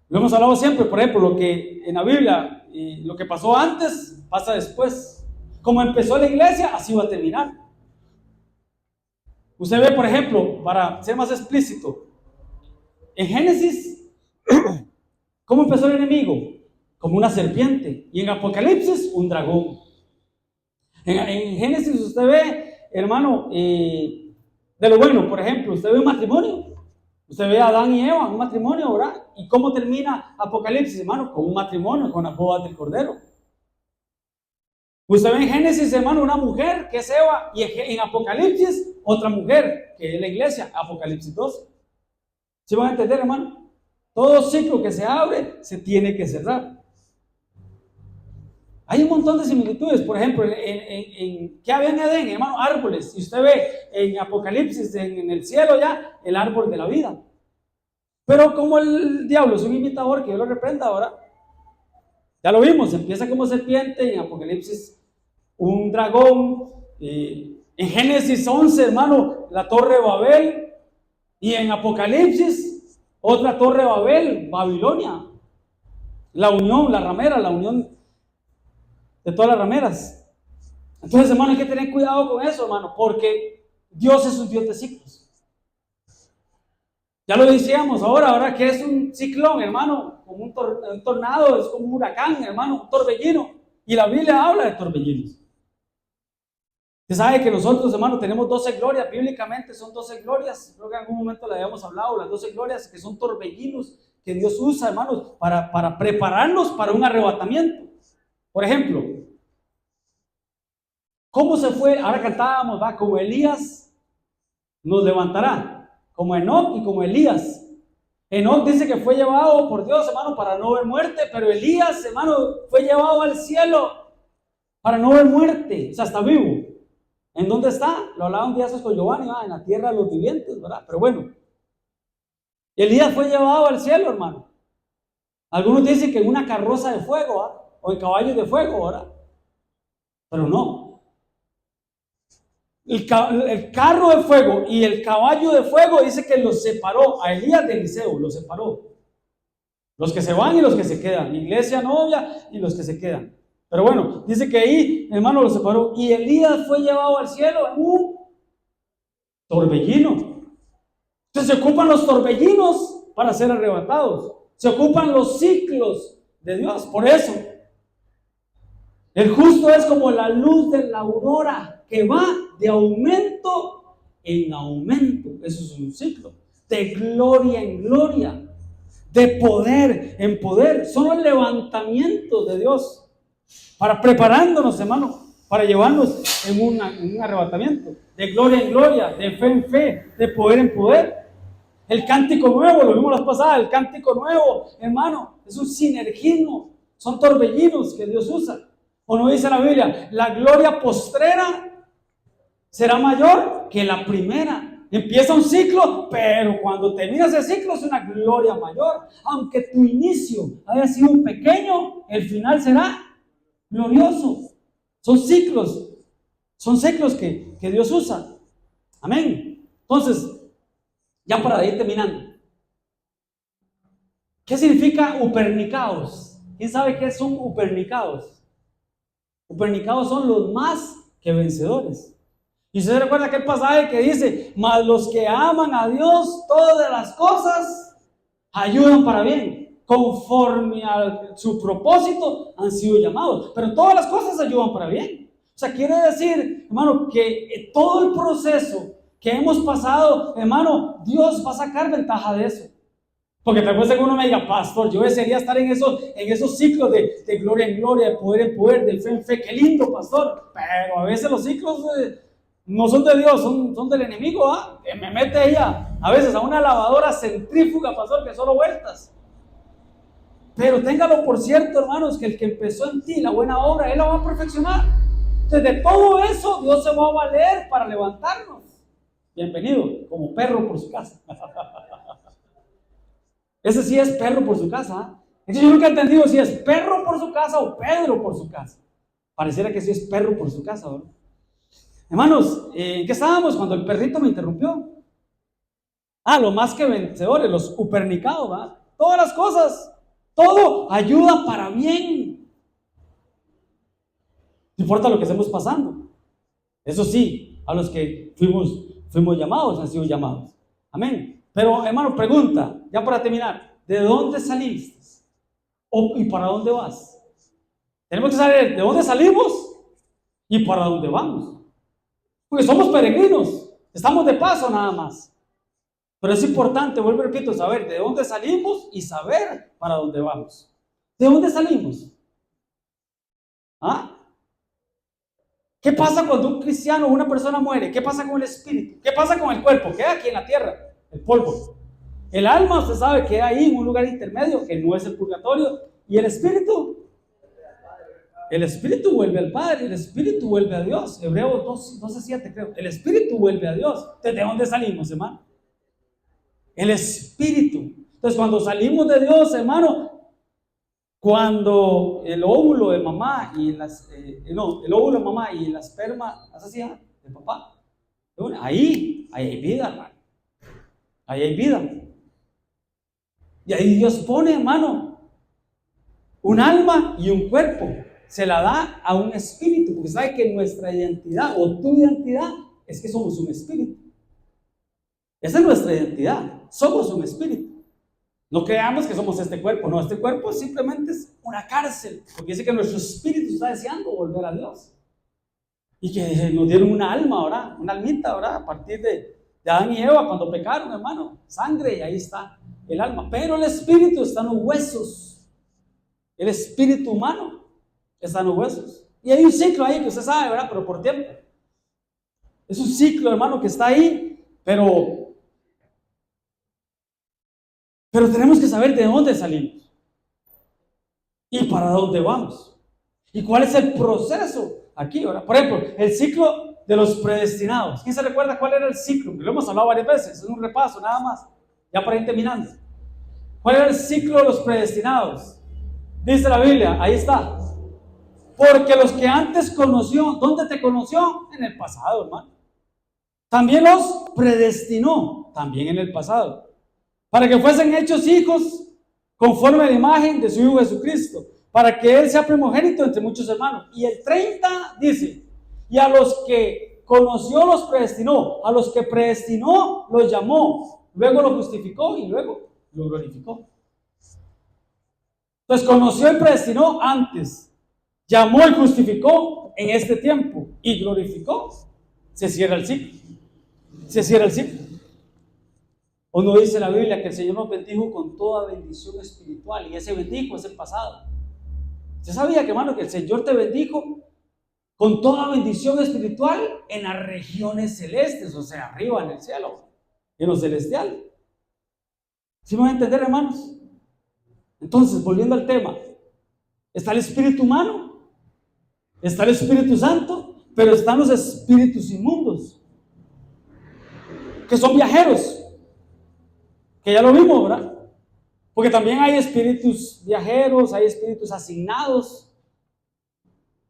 Speaker 1: Lo hemos hablado siempre. Por ejemplo, lo que en la Biblia, lo que pasó antes, pasa después. Como empezó la iglesia, así va a terminar. Usted ve, por ejemplo, para ser más explícito, en Génesis, ¿cómo empezó el enemigo? Como una serpiente. Y en Apocalipsis, un dragón. En Génesis usted ve, hermano, de lo bueno, por ejemplo, usted ve un matrimonio. Usted ve a Adán y Eva, un matrimonio, ¿verdad? ¿Y cómo termina Apocalipsis, hermano? Con un matrimonio, con las bodas del Cordero. Usted ve en Génesis, hermano, una mujer que es Eva, y en Apocalipsis, otra mujer, que es la iglesia, Apocalipsis 2. ¿Sí van a entender, hermano? Todo ciclo que se abre, se tiene que cerrar. Hay un montón de similitudes, por ejemplo, ¿qué había en Edén, hermano? Árboles. Y usted ve en Apocalipsis, en el cielo ya, el árbol de la vida. Pero como el diablo es un imitador, que yo lo reprenda ahora, ya lo vimos, empieza como serpiente, en Apocalipsis un dragón, en Génesis 11, hermano, la torre de Babel, y en Apocalipsis otra torre de Babel, Babilonia, la unión, la ramera, la unión de todas las rameras. Entonces, hermano, hay que tener cuidado con eso, hermano, porque Dios es un Dios de ciclos. Ya lo decíamos ahora que es un ciclón, hermano, como un tornado, es como un huracán, hermano, un torbellino. Y la Biblia habla de torbellinos. Usted sabe que nosotros, hermano, tenemos 12 glorias, bíblicamente son 12 glorias. Creo que en algún momento le habíamos hablado, las 12 glorias que son torbellinos que Dios usa, hermanos, para prepararnos para un arrebatamiento. Por ejemplo, ¿Cómo se fue? Ahora cantábamos, va, como Elías nos levantará, como Enoc y como Elías. Enoc dice que fue llevado por Dios, hermano, para no ver muerte, pero Elías, hermano, fue llevado al cielo para no ver muerte, o sea, está vivo. ¿En dónde está? Lo hablaba un día con Giovanni, en la tierra de los vivientes, ¿verdad? Pero bueno, Elías fue llevado al cielo, hermano. Algunos dicen que en una carroza de fuego, ¿verdad? O en caballos de fuego, ¿verdad? Pero no. El carro de fuego y el caballo de fuego dice que los separó a Elías de Eliseo, los separó. Los que se van y los que se quedan, iglesia novia y los que se quedan. Pero bueno, dice que ahí, hermano, los separó. Y Elías fue llevado al cielo en un torbellino. Entonces se ocupan los torbellinos para ser arrebatados. Se ocupan los ciclos de Dios. Por eso, el justo es como la luz de la aurora que va de aumento en aumento. Eso es un ciclo. De gloria en gloria. De poder en poder. Son los levantamientos de Dios. Para preparándonos, hermano, para llevarnos en un arrebatamiento. De gloria en gloria. De fe en fe. De poder en poder. El cántico nuevo, lo vimos la pasada, el cántico nuevo, hermano, es un sinergismo. Son torbellinos que Dios usa. ¿O no dice la Biblia? La gloria postrera será mayor que la primera. Empieza un ciclo, pero cuando termina ese ciclo es una gloria mayor. Aunque tu inicio haya sido un pequeño, el final será glorioso. Son ciclos que Dios usa. Amén. Entonces, ya para ir terminando, ¿qué significa upernicaos? ¿Quién sabe qué son upernicaos? Upernicados son los más que vencedores. Y usted recuerda aquel pasaje que dice: mas los que aman a Dios, todas las cosas ayudan para bien, conforme a su propósito han sido llamados. Pero todas las cosas ayudan para bien. O sea, quiere decir, hermano, que todo el proceso que hemos pasado, hermano, Dios va a sacar ventaja de eso. Porque tal vez uno me diga: pastor, yo desearía estar en esos ciclos de gloria en gloria, de poder en poder, de fe en fe. Qué lindo, pastor. Pero a veces los ciclos no son de Dios, son del enemigo, que me mete ella a veces a una lavadora centrífuga, pastor, que solo vueltas. Pero téngalo por cierto, hermanos, que el que empezó en ti la buena obra, Él la va a perfeccionar. Entonces, de todo eso, Dios se va a valer para levantarnos. Bienvenido, como perro por su casa. Ese sí es perro por su casa. Entonces yo nunca he entendido si es perro por su casa o Pedro por su casa. Pareciera que sí es perro por su casa, ¿verdad? Hermanos, ¿en qué estábamos cuando el perrito me interrumpió? Los más que vencedores, los upernicados, ¿verdad? Todas las cosas, todo ayuda para bien. No importa lo que estemos pasando. Eso sí, a los que fuimos llamados, han sido llamados. Amén. Pero, hermano, pregunta, ya para terminar: ¿de dónde saliste? ¿Y para dónde vas? Tenemos que saber de dónde salimos y para dónde vamos. Porque somos peregrinos, estamos de paso nada más. Pero es importante, vuelvo y repito, saber de dónde salimos y saber para dónde vamos. ¿De dónde salimos? ¿Qué pasa cuando un cristiano o una persona muere? ¿Qué pasa con el espíritu? ¿Qué pasa con el cuerpo? Queda aquí en la tierra, el polvo. El alma, usted sabe, queda ahí en un lugar intermedio, que no es el purgatorio. ¿Y el espíritu? El espíritu vuelve al Padre, el espíritu vuelve a Dios. Hebreos 12:7, creo. El espíritu vuelve a Dios. ¿Desde dónde salimos, hermano? El espíritu. Entonces, cuando salimos de Dios, hermano, cuando el óvulo de mamá y el óvulo de mamá y la esperma asesina de papá, ahí hay vida, hermano. Ahí hay vida. Y ahí Dios pone, hermano, un alma y un cuerpo. Se la da a un espíritu, porque sabe que nuestra identidad o tu identidad es que somos un espíritu. Esa es nuestra identidad. Somos un espíritu. No creamos que somos este cuerpo. No, este cuerpo simplemente es una cárcel, porque dice que nuestro espíritu está deseando volver a Dios. Y que nos dieron una alma ahora, una almita ahora, a partir de Adán y Eva cuando pecaron, hermano. Sangre, y ahí está el alma. Pero el espíritu está en los huesos. El espíritu humano está en los huesos. Y hay un ciclo ahí que usted sabe, ¿verdad? Pero por tiempo. Es un ciclo, hermano, que está ahí, pero tenemos que saber de dónde salimos y para dónde vamos. Y cuál es el proceso aquí, ¿verdad? Por ejemplo, el ciclo de los predestinados. ¿Quién se recuerda cuál era el ciclo? Lo hemos hablado varias veces, es un repaso nada más, ya para ir terminando. ¿Cuál era el ciclo de los predestinados? Dice la Biblia, ahí está. Porque los que antes conoció, ¿dónde te conoció? En el pasado, hermano. También los predestinó, también en el pasado, para que fuesen hechos hijos conforme a la imagen de su Hijo Jesucristo, para que Él sea primogénito entre muchos hermanos. Y el 30 dice, y a los que conoció los predestinó, a los que predestinó los llamó, luego los justificó y luego lo glorificó. Entonces conoció y predestinó antes, llamó y justificó en este tiempo y glorificó. Se cierra el ciclo. Se cierra el ciclo. ¿O no dice la Biblia que el Señor nos bendijo con toda bendición espiritual? Y ese bendijo es el pasado. ¿Usted sabía, que, hermano, que el Señor te bendijo con toda bendición espiritual en las regiones celestes? O sea, arriba en el cielo, en lo celestial. ¿Sí me van a entender, hermanos? Entonces, volviendo al tema, está el espíritu humano, está el Espíritu Santo, pero están los espíritus inmundos, que son viajeros, que ya lo vimos, ¿verdad? Porque también hay espíritus viajeros, hay espíritus asignados,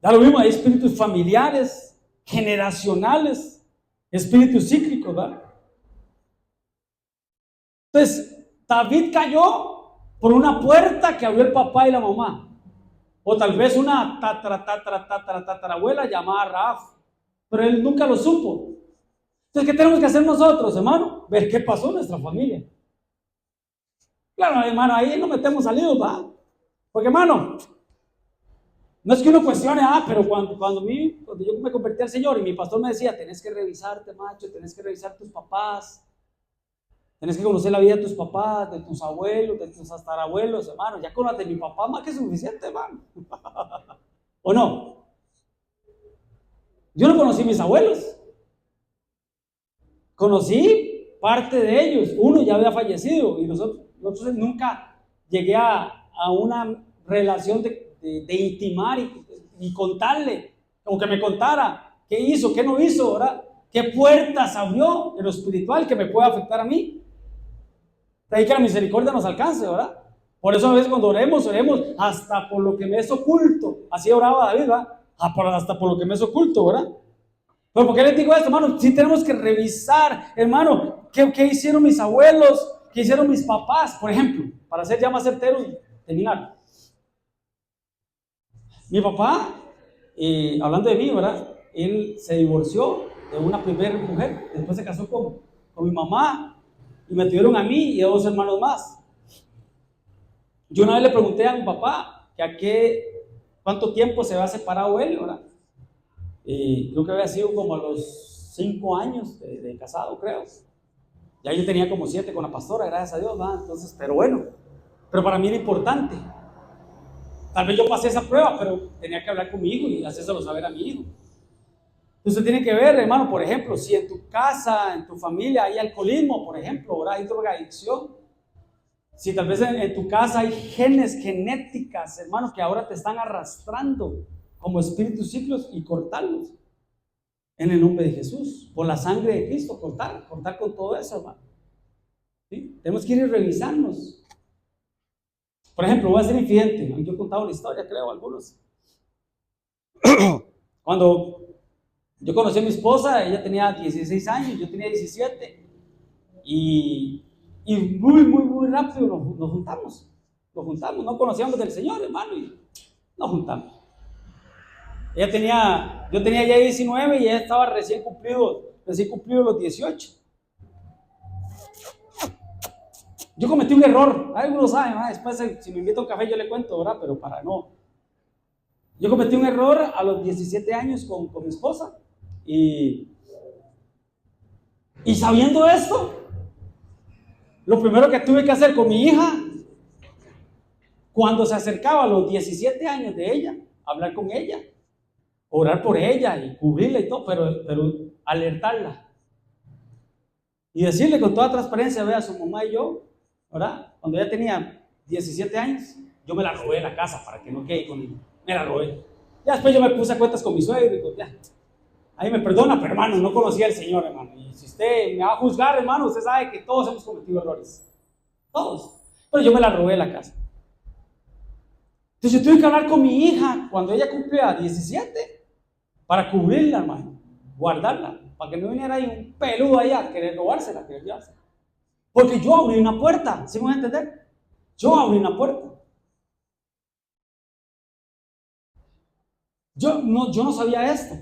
Speaker 1: ya lo vimos, hay espíritus familiares, generacionales, espíritus cíclicos, ¿verdad? Entonces, David cayó por una puerta que abrió el papá y la mamá, o tal vez una tatarabuela llamada Raaf, pero él nunca lo supo. Entonces, ¿qué tenemos que hacer nosotros, hermano? Ver qué pasó en nuestra familia. Claro, hermano, ahí no metemos salidos, ¿va? Porque, hermano, no es que uno cuestione, pero cuando yo me convertí al Señor y mi pastor me decía, tenés que revisarte, macho, tenés que revisar tus papás, tenés que conocer la vida de tus papás, de tus abuelos, de tus tatarabuelos, hermano. Ya conoce mi papá más que suficiente, hermano. ¿O no? Yo no conocí a mis abuelos. Conocí parte de ellos. Uno ya había fallecido y nosotros nunca llegué a una relación de intimar y contarle, como que me contara qué hizo, qué no hizo, ¿verdad? Qué puertas abrió en lo espiritual que me puede afectar a mí. De ahí que la misericordia nos alcance, ¿verdad? Por eso a veces cuando oremos hasta por lo que me es oculto. Así oraba David, ¿verdad? Hasta por lo que me es oculto, ¿verdad? Pero ¿por qué les digo esto, hermano? Sí tenemos que revisar, hermano, ¿qué hicieron mis abuelos? ¿Qué hicieron mis papás? Por ejemplo, para ser ya más certero y terminar. Mi papá, hablando de mí, ¿verdad? Él se divorció de una primera mujer, después se casó con mi mamá y me tuvieron a mí y a 2 hermanos más. Yo una vez le pregunté a mi papá que cuánto tiempo se había separado él, ¿verdad? Creo que había sido como a los 5 años de casado, creo. Ya yo tenía como 7 con la pastora, gracias a Dios, ¿verdad? Entonces, pero bueno, pero para mí era importante. Tal vez yo pasé esa prueba, pero tenía que hablar con mi hijo y hacérselo saber a mi hijo. Entonces tiene que ver, hermano, por ejemplo, si en tu casa, en tu familia hay alcoholismo, por ejemplo, ¿verdad? Hay drogadicción. Si tal vez en tu casa hay genes genéticas, hermano, que ahora te están arrastrando como espíritus ciclos, y cortarlos en el nombre de Jesús, por la sangre de Cristo, cortar con todo eso, hermano. ¿Sí? Tenemos que ir y revisarnos. Por ejemplo, voy a ser infidente. Yo he contado la historia, creo, algunos. Cuando yo conocí a mi esposa, ella tenía 16 años, yo tenía 17, y muy rápido nos juntamos, no conocíamos del Señor, hermano, y nos juntamos. Yo tenía ya 19 y ella estaba recién cumplido los 18. Yo cometí un error, algunos saben, después si me invita a un café yo le cuento, ¿verdad? Pero para no. Yo cometí un error a los 17 años con mi esposa y sabiendo esto, lo primero que tuve que hacer con mi hija, cuando se acercaba a los 17 años de ella, hablar con ella orar por ella y cubrirla y todo, pero alertarla. Y decirle con toda transparencia, vea, su mamá y yo, ¿verdad? Cuando ella tenía 17 años, yo me la robé de la casa para que no quede conmigo. Me la robé. Ya después yo me puse a cuentas con mi suegro y pues, ya. Ahí me perdona, pero hermano, no conocía al Señor, hermano. Y si usted me va a juzgar, hermano, usted sabe que todos hemos cometido errores. Todos. Pero yo me la robé de la casa. Entonces yo tuve que hablar con mi hija cuando ella cumplía 17 para cubrirla, hermano. Guardarla. Para que no viniera ahí un peludo allá a querer robársela, a querer llevársela. Porque yo abrí una puerta, ¿sí me van a entender? Yo abrí una puerta. Yo no sabía esto.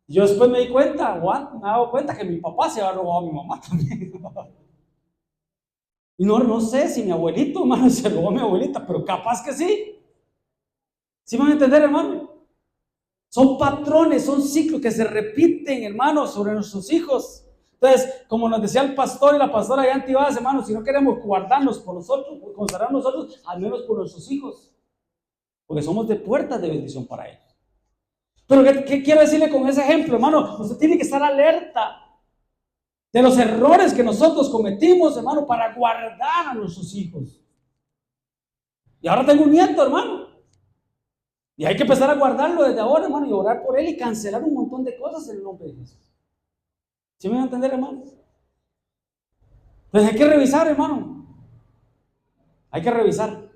Speaker 1: Yo después me di cuenta, me he dado cuenta que mi papá se había robado a mi mamá también. Y no sé si mi abuelito, hermano, se robó a mi abuelita, pero capaz que sí. ¿Sí me van a entender, hermano? Son patrones, son ciclos que se repiten, hermano, sobre nuestros hijos. Entonces, como nos decía el pastor y la pastora allá en Tibás, hermano, si no queremos guardarnos por nosotros, consagrar nosotros, al menos por nuestros hijos. Porque somos de puertas de bendición para ellos. Pero ¿qué quiero decirle con ese ejemplo, hermano? Usted tiene que estar alerta de los errores que nosotros cometimos, hermano, para guardar a nuestros hijos. Y ahora tengo un nieto, hermano. Y hay que empezar a guardarlo desde ahora, hermano, y orar por él y cancelar un montón de cosas en el nombre de Jesús. ¿Sí me van a entender, hermano? Entonces hay que revisar, hermano. Hay que revisar.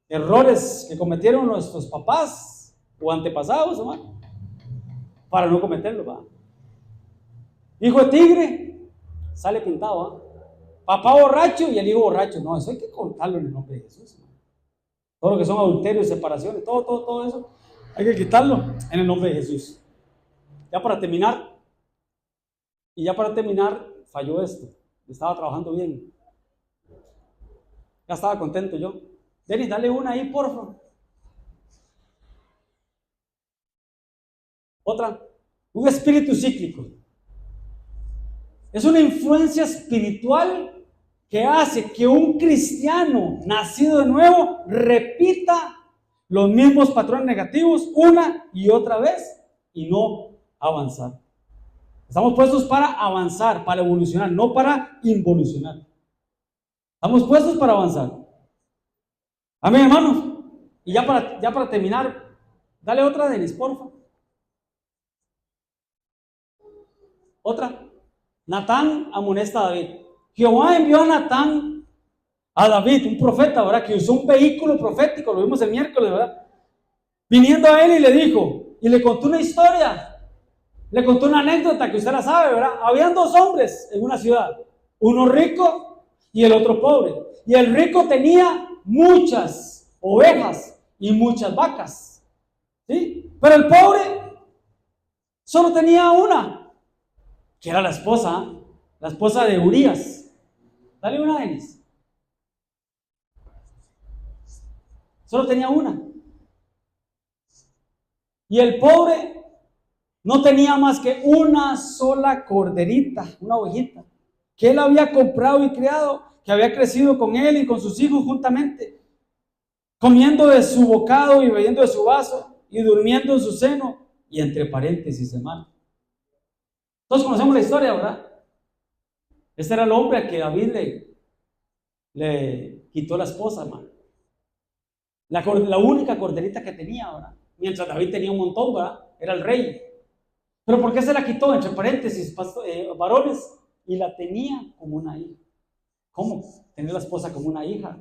Speaker 1: Errores que cometieron nuestros papás o antepasados, hermano, para no cometerlo, ¿va? Hijo de tigre, sale pintado, ¿va? Papá borracho y el hijo borracho. No, eso hay que contarlo en el nombre de Jesús, hermano. Todo lo que son adulterios, separaciones, todo eso, hay que quitarlo en el nombre de Jesús. Ya para terminar, falló esto. Estaba trabajando bien. Ya estaba contento yo. Denis, dale una ahí, por favor. Otra. Un espíritu cíclico. Es una influencia espiritual que hace que un cristiano nacido de nuevo repita los mismos patrones negativos una y otra vez y no avanzar. Estamos puestos para avanzar, para evolucionar, no para involucionar. Estamos puestos para avanzar. Amén, hermanos. Y ya para terminar, dale otra, Denis, por favor. Otra. Natán amonesta a David. Jehová envió a Natán a David, un profeta, ¿verdad? Que usó un vehículo profético, lo vimos el miércoles, ¿verdad? Viniendo a él y le dijo, y le contó una historia, le contó una anécdota que usted la sabe, ¿verdad? Habían dos hombres en una ciudad, uno rico y el otro pobre. Y el rico tenía muchas ovejas y muchas vacas, ¿sí? Pero el pobre solo tenía una, que era la esposa de Urías. Dale una, Denis. Solo tenía una. Y el pobre no tenía más que una sola corderita, una ovejita, que él había comprado y criado, que había crecido con él y con sus hijos juntamente, comiendo de su bocado y bebiendo de su vaso y durmiendo en su seno, y entre paréntesis, hermano. Todos conocemos la historia, ¿verdad? Este era el hombre a que David le quitó la esposa, hermano. La única corderita que tenía, ¿verdad? Mientras David tenía un montón, ¿verdad? Era el rey. Pero ¿por qué se la quitó? Entre paréntesis, varones, y la tenía como una hija. ¿Cómo? Tener la esposa como una hija.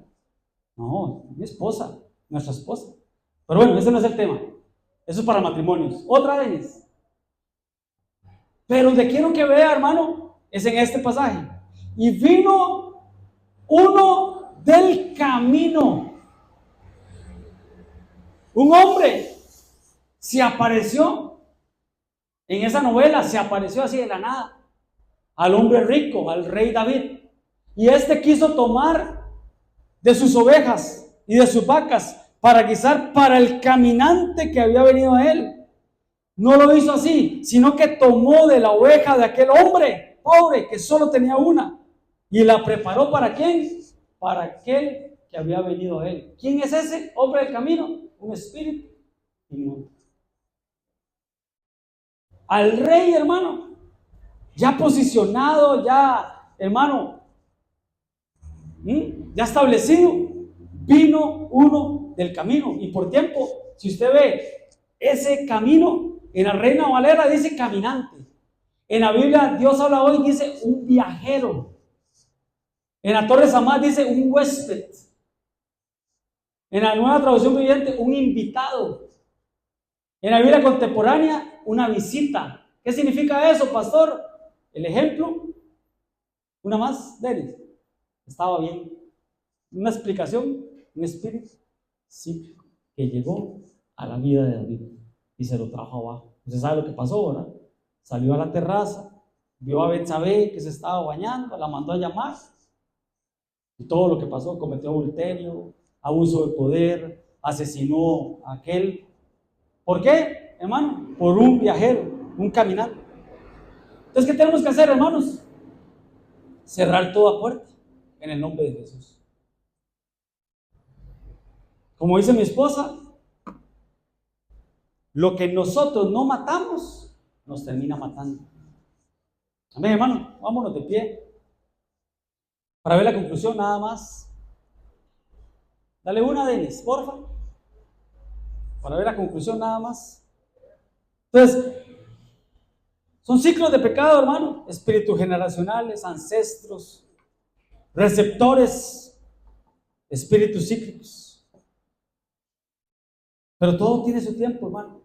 Speaker 1: No, mi esposa, nuestra esposa. Pero bueno, ese no es el tema. Eso es para matrimonios. Otra vez. Pero donde quiero que vea, hermano, es en este pasaje. Y vino uno del camino. Un hombre se apareció en esa novela, se apareció así de la nada al hombre rico, al rey David. Y este quiso tomar de sus ovejas y de sus vacas para guisar para el caminante que había venido a él. No lo hizo así, sino que tomó de la oveja de aquel hombre pobre que solo tenía una y la preparó ¿para quién? Para aquel que había venido a él. ¿Quién es ese hombre del camino? Un espíritu inmundo. Al rey, hermano, ya posicionado, ya, hermano, ya establecido, vino uno del camino. Y por tiempo, si usted ve ese camino, en la Reina Valera dice caminante. En la Biblia Dios habla hoy, dice un viajero. En la Torre Samad dice un huésped. En la Nueva Traducción Viviente, un invitado. En la Biblia contemporánea, una visita. ¿Qué significa eso, pastor? El ejemplo, una más, Denis. Estaba bien. Una explicación, un espíritu cíclico que llegó a la vida de David y se lo trajo abajo. Usted sabe lo que pasó, ¿verdad? Salió a la terraza, vio a Betsabé que se estaba bañando, la mandó a llamar. Y todo lo que pasó, cometió adulterio, abuso de poder, asesinó a aquel. ¿Por qué, hermano? Por un viajero, un caminante. Entonces, ¿qué tenemos que hacer, hermanos? Cerrar toda puerta en el nombre de Jesús. Como dice mi esposa, lo que nosotros no matamos, nos termina matando. Amén, hermano. Vámonos de pie. Para ver la conclusión, nada más. Dale una, Denis, porfa. Para ver la conclusión, nada más. Entonces, son ciclos de pecado, hermano. Espíritus generacionales, ancestros, receptores, espíritus cíclicos. Pero todo tiene su tiempo, hermano.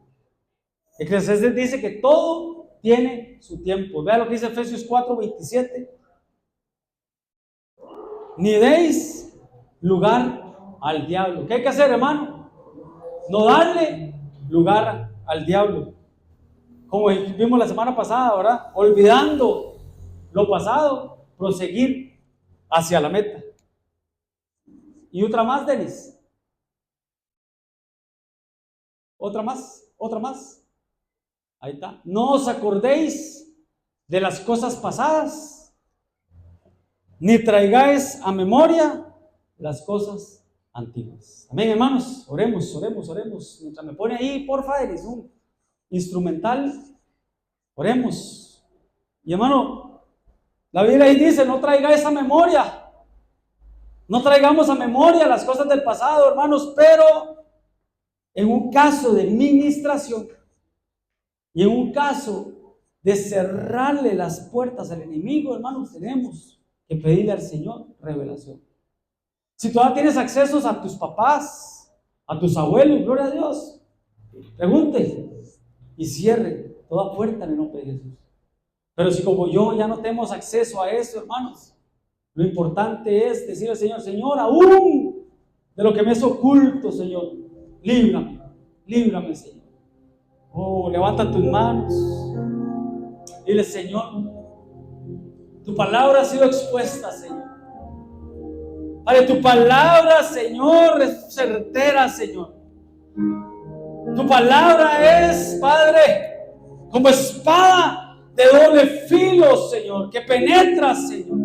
Speaker 1: Eclesiastés dice que todo tiene su tiempo. Vea lo que dice Efesios 4:27. Ni deis lugar al diablo. ¿Qué hay que hacer, hermano? No darle lugar al diablo. Como vimos la semana pasada, ¿verdad? Olvidando lo pasado, proseguir hacia la meta. Y otra más, Denis. Otra más. Ahí está. No os acordéis de las cosas pasadas, ni traigáis a memoria las cosas antiguas. Amén, hermanos. Oremos. Mientras me pone ahí, porfa, Denis, un instrumental. Oremos. Y hermano, la Biblia ahí dice, no traigáis a memoria. No traigamos a memoria las cosas del pasado, hermanos, pero en un caso de ministración y en un caso de cerrarle las puertas al enemigo, hermanos, tenemos que pedirle al Señor revelación. Si todavía tienes accesos a tus papás, a tus abuelos, gloria a Dios, pregunte y cierre toda puerta en el nombre de Jesús. Pero si como yo ya no tenemos acceso a eso, hermanos, lo importante es decirle al Señor, Señor, aún de lo que me es oculto, Señor, líbrame, Señor. Oh, levanta tus manos. Dile, Señor, tu palabra ha sido expuesta, Señor. Padre, tu palabra, Señor, es certera, Señor. Tu palabra es, Padre, como espada de doble filo, Señor, que penetra, Señor,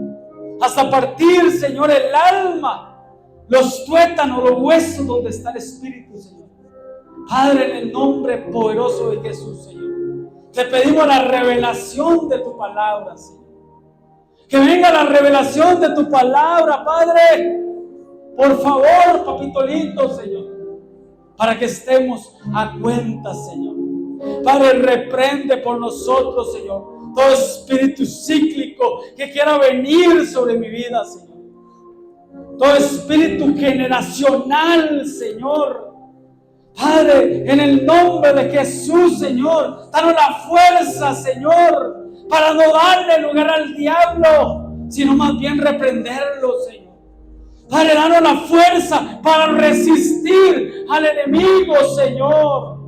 Speaker 1: hasta partir, Señor, el alma, los tuétanos, los huesos donde está el Espíritu, Señor. Padre, en el nombre poderoso de Jesús, Señor, te pedimos la revelación de tu palabra, Señor. Que venga la revelación de tu palabra, Padre. Por favor, papito lindo, Señor, para que estemos a cuenta, Señor. Padre, reprende por nosotros, Señor, todo espíritu cíclico que quiera venir sobre mi vida, Señor. Todo espíritu generacional, Señor. Padre, en el nombre de Jesús, Señor, danos la fuerza, Señor, para no darle lugar al diablo, sino más bien reprenderlo, Señor. Padre, danos la fuerza para resistir al enemigo, Señor.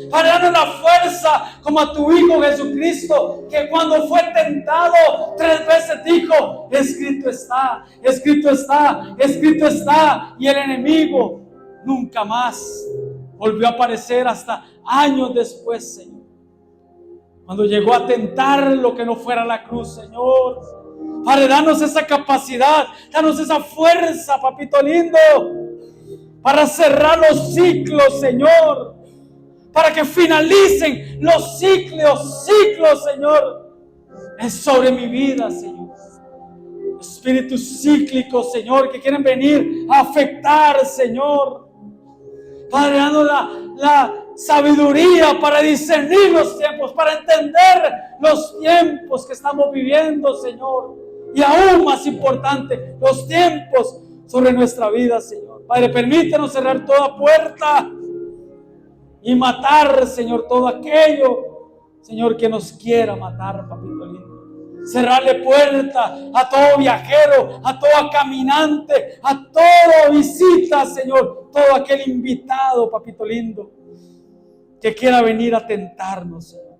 Speaker 1: Padre, danos la fuerza como a tu Hijo Jesucristo, que cuando fue tentado 3 veces dijo, escrito está, escrito está, escrito está. Y el enemigo nunca más volvió a aparecer hasta años después, Señor. Cuando llegó a tentar lo que no fuera la cruz, Señor. Padre, danos esa capacidad, danos esa fuerza, papito lindo, para cerrar los ciclos, Señor. para que finalicen los ciclos, Señor, es sobre mi vida, Señor. Espíritus cíclicos, Señor, que quieren venir a afectar, Señor. Padre, dando la sabiduría para discernir los tiempos, para entender los tiempos que estamos viviendo, Señor. Y aún más importante, los tiempos sobre nuestra vida, Señor. Padre, permítanos cerrar toda puerta y matar, Señor, todo aquello, Señor, que nos quiera matar, papito lindo. Cerrarle puerta a todo viajero, a todo caminante, a todo visita, Señor, todo aquel invitado, papito lindo, que quiera venir a tentarnos, Señor.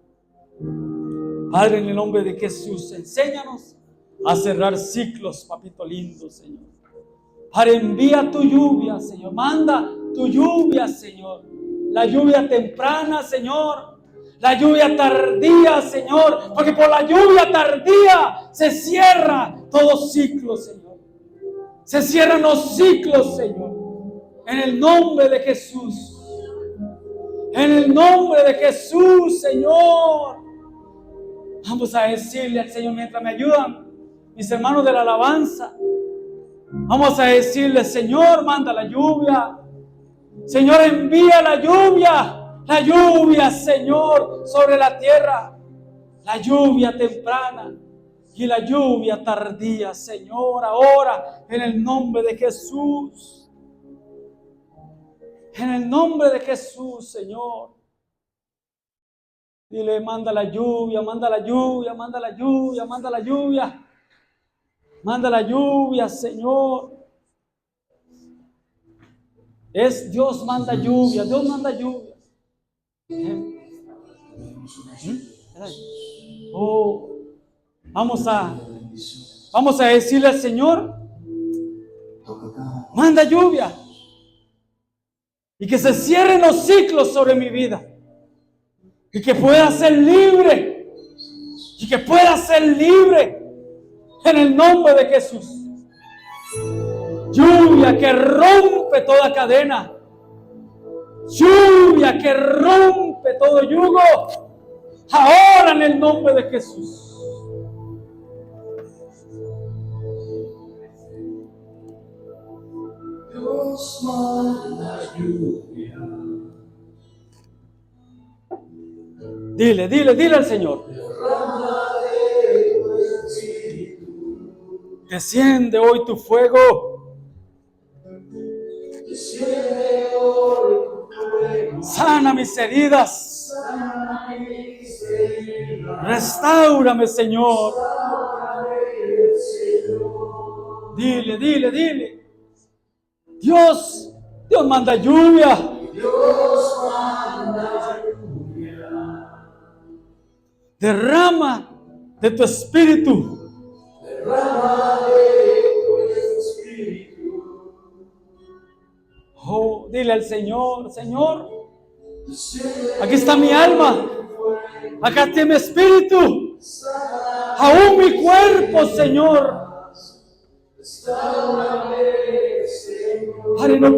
Speaker 1: Padre, en el nombre de Jesús, enséñanos a cerrar ciclos, papito lindo, Señor. Padre, envía tu lluvia, Señor. Manda tu lluvia, Señor. La lluvia temprana, Señor. La lluvia tardía, Señor. Porque por la lluvia tardía se cierra todo ciclo, Señor. Se cierran los ciclos, Señor. En el nombre de Jesús. En el nombre de Jesús, Señor. Vamos a decirle al Señor mientras me ayudan mis hermanos de la alabanza. Vamos a decirle: Señor, manda la lluvia. Señor, envía la lluvia. La lluvia, Señor, sobre la tierra. La lluvia temprana y la lluvia tardía, Señor, ahora en el nombre de Jesús. En el nombre de Jesús, Señor. Dile: manda la lluvia, manda la lluvia, manda la lluvia, manda la lluvia. Manda la lluvia, Señor. Es Dios manda lluvia, Dios manda lluvia. Oh, vamos a decirle al Señor: manda lluvia. Y que se cierren los ciclos sobre mi vida. Y que pueda ser libre. Y que pueda ser libre. En el nombre de Jesús. Lluvia que rompe toda cadena. Lluvia que rompe todo yugo. Ahora en el nombre de Jesús. Dios manda lluvia. Dile al Señor: desciende hoy tu fuego. Sana mis heridas. Restaurame, Señor. Dile. Dios manda lluvia. Derrama de tu espíritu. Oh, dile al Señor: Señor, aquí está mi alma, acá está mi espíritu, aún mi cuerpo, Señor. Padre, no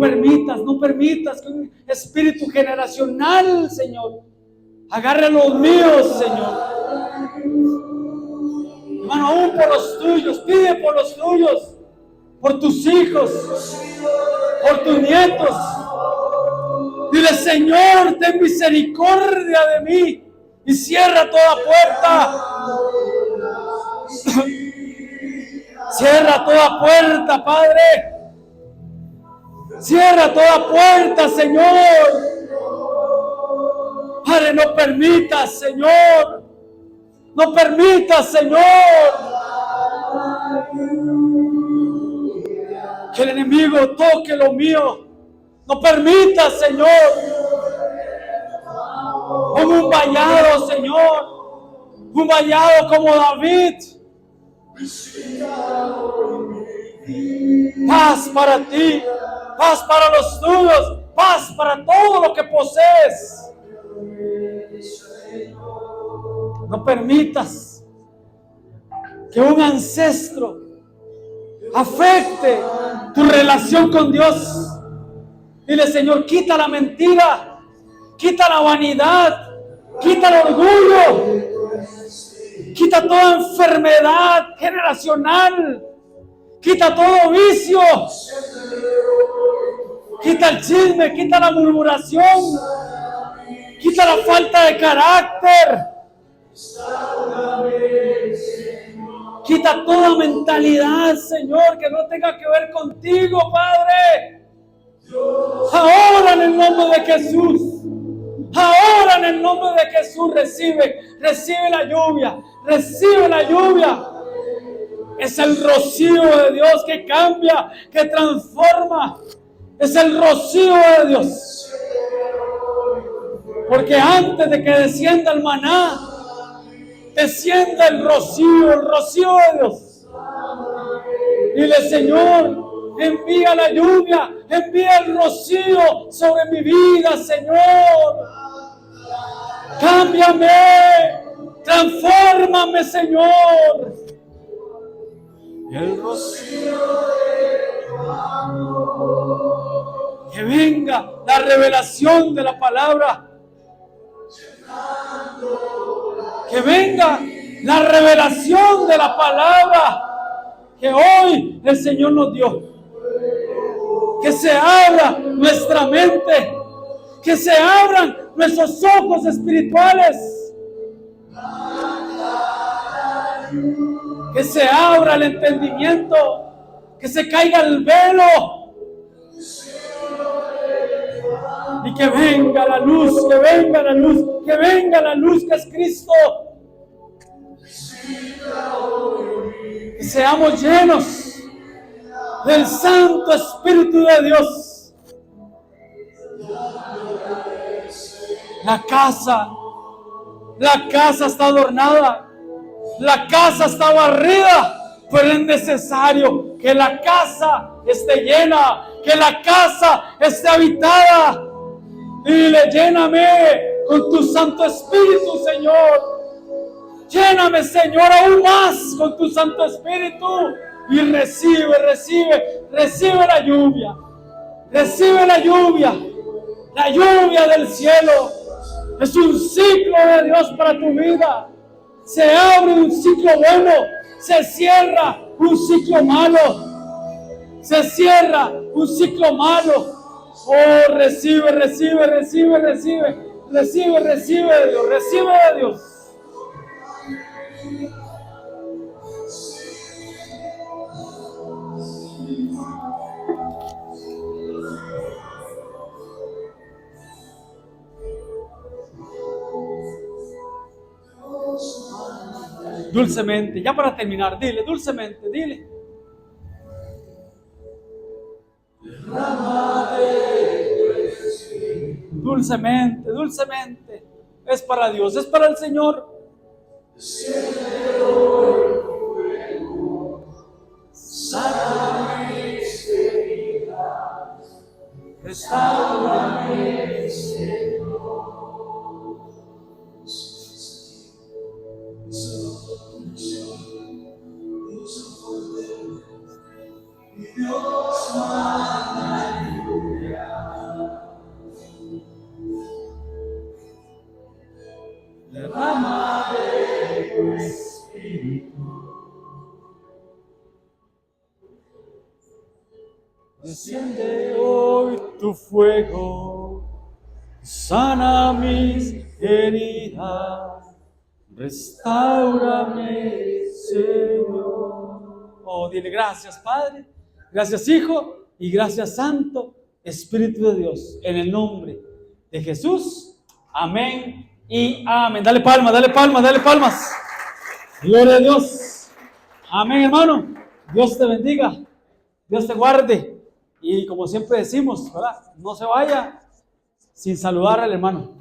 Speaker 1: permitas que un espíritu generacional, Señor, agarre a los míos, Señor. Hermano, aún por los tuyos, pide por los tuyos, por tus hijos, por tus nietos. Dile: Señor, ten misericordia de mí y cierra toda puerta. Cierra toda puerta, Padre. Cierra toda puerta, Señor. Padre, no permitas, Señor. No permitas, Señor, que el enemigo toque lo mío. No permitas, Señor. Como un vallado, Señor. Un vallado como David. Paz para ti. Paz para los tuyos. Paz para todo lo que posees. No permitas que un ancestro afecte tu relación con Dios. Dile: Señor, quita la mentira. Quita la vanidad, quita el orgullo, quita toda enfermedad generacional, quita todo vicio, quita el chisme, quita la murmuración, quita la falta de carácter, quita toda mentalidad, Señor, que no tenga que ver contigo, Padre. Ahora en el nombre de Jesús, ahora en el nombre de Jesús recibe la lluvia, recibe la lluvia. Es el rocío de Dios que cambia, que transforma. Es el rocío de Dios. Porque antes de que descienda el maná, descienda el rocío de Dios. Dile, Señor, envía la lluvia, envía el rocío sobre mi vida, Señor. Cámbiame, transfórmame, Señor. El rocío de tu amor. Que venga la revelación de la palabra. Que venga la revelación de la palabra que hoy el Señor nos dio. Que se abra nuestra mente, que se abran nuestros ojos espirituales, que se abra el entendimiento, que se caiga el velo y que venga la luz, que venga la luz, que venga la luz que es Cristo. Que seamos llenos del Santo Espíritu de Dios. La casa está adornada, la casa está barrida, pero es necesario que la casa esté llena, que la casa esté habitada. Dile, lléname con tu Santo Espíritu, Señor. Lléname, Señor, aún más con tu Santo Espíritu. Y recibe la lluvia. Recibe la lluvia del cielo. Es un ciclo de Dios para tu vida. Se abre un ciclo bueno, se cierra un ciclo malo. Se cierra un ciclo malo. Oh, recibe de Dios, recibe de Dios. Dulcemente, ya para terminar, dile, dulcemente, dile. Dulcemente, dulcemente. Es para Dios, es para el Señor. Restaurame, Señor. Dios manda lluvia. Derrama de tu Espíritu. Enciende hoy tu fuego, sana mis heridas, restáurame, Señor. Oh, dile gracias, Padre, gracias, Hijo, y gracias, Santo Espíritu de Dios, en el nombre de Jesús. Amén y amén. Dale palmas, dale palmas, dale palmas. Gloria a Dios. Amén, hermano. Dios te bendiga, Dios te guarde. Y como siempre decimos, ¿verdad? No se vaya sin saludar al hermano.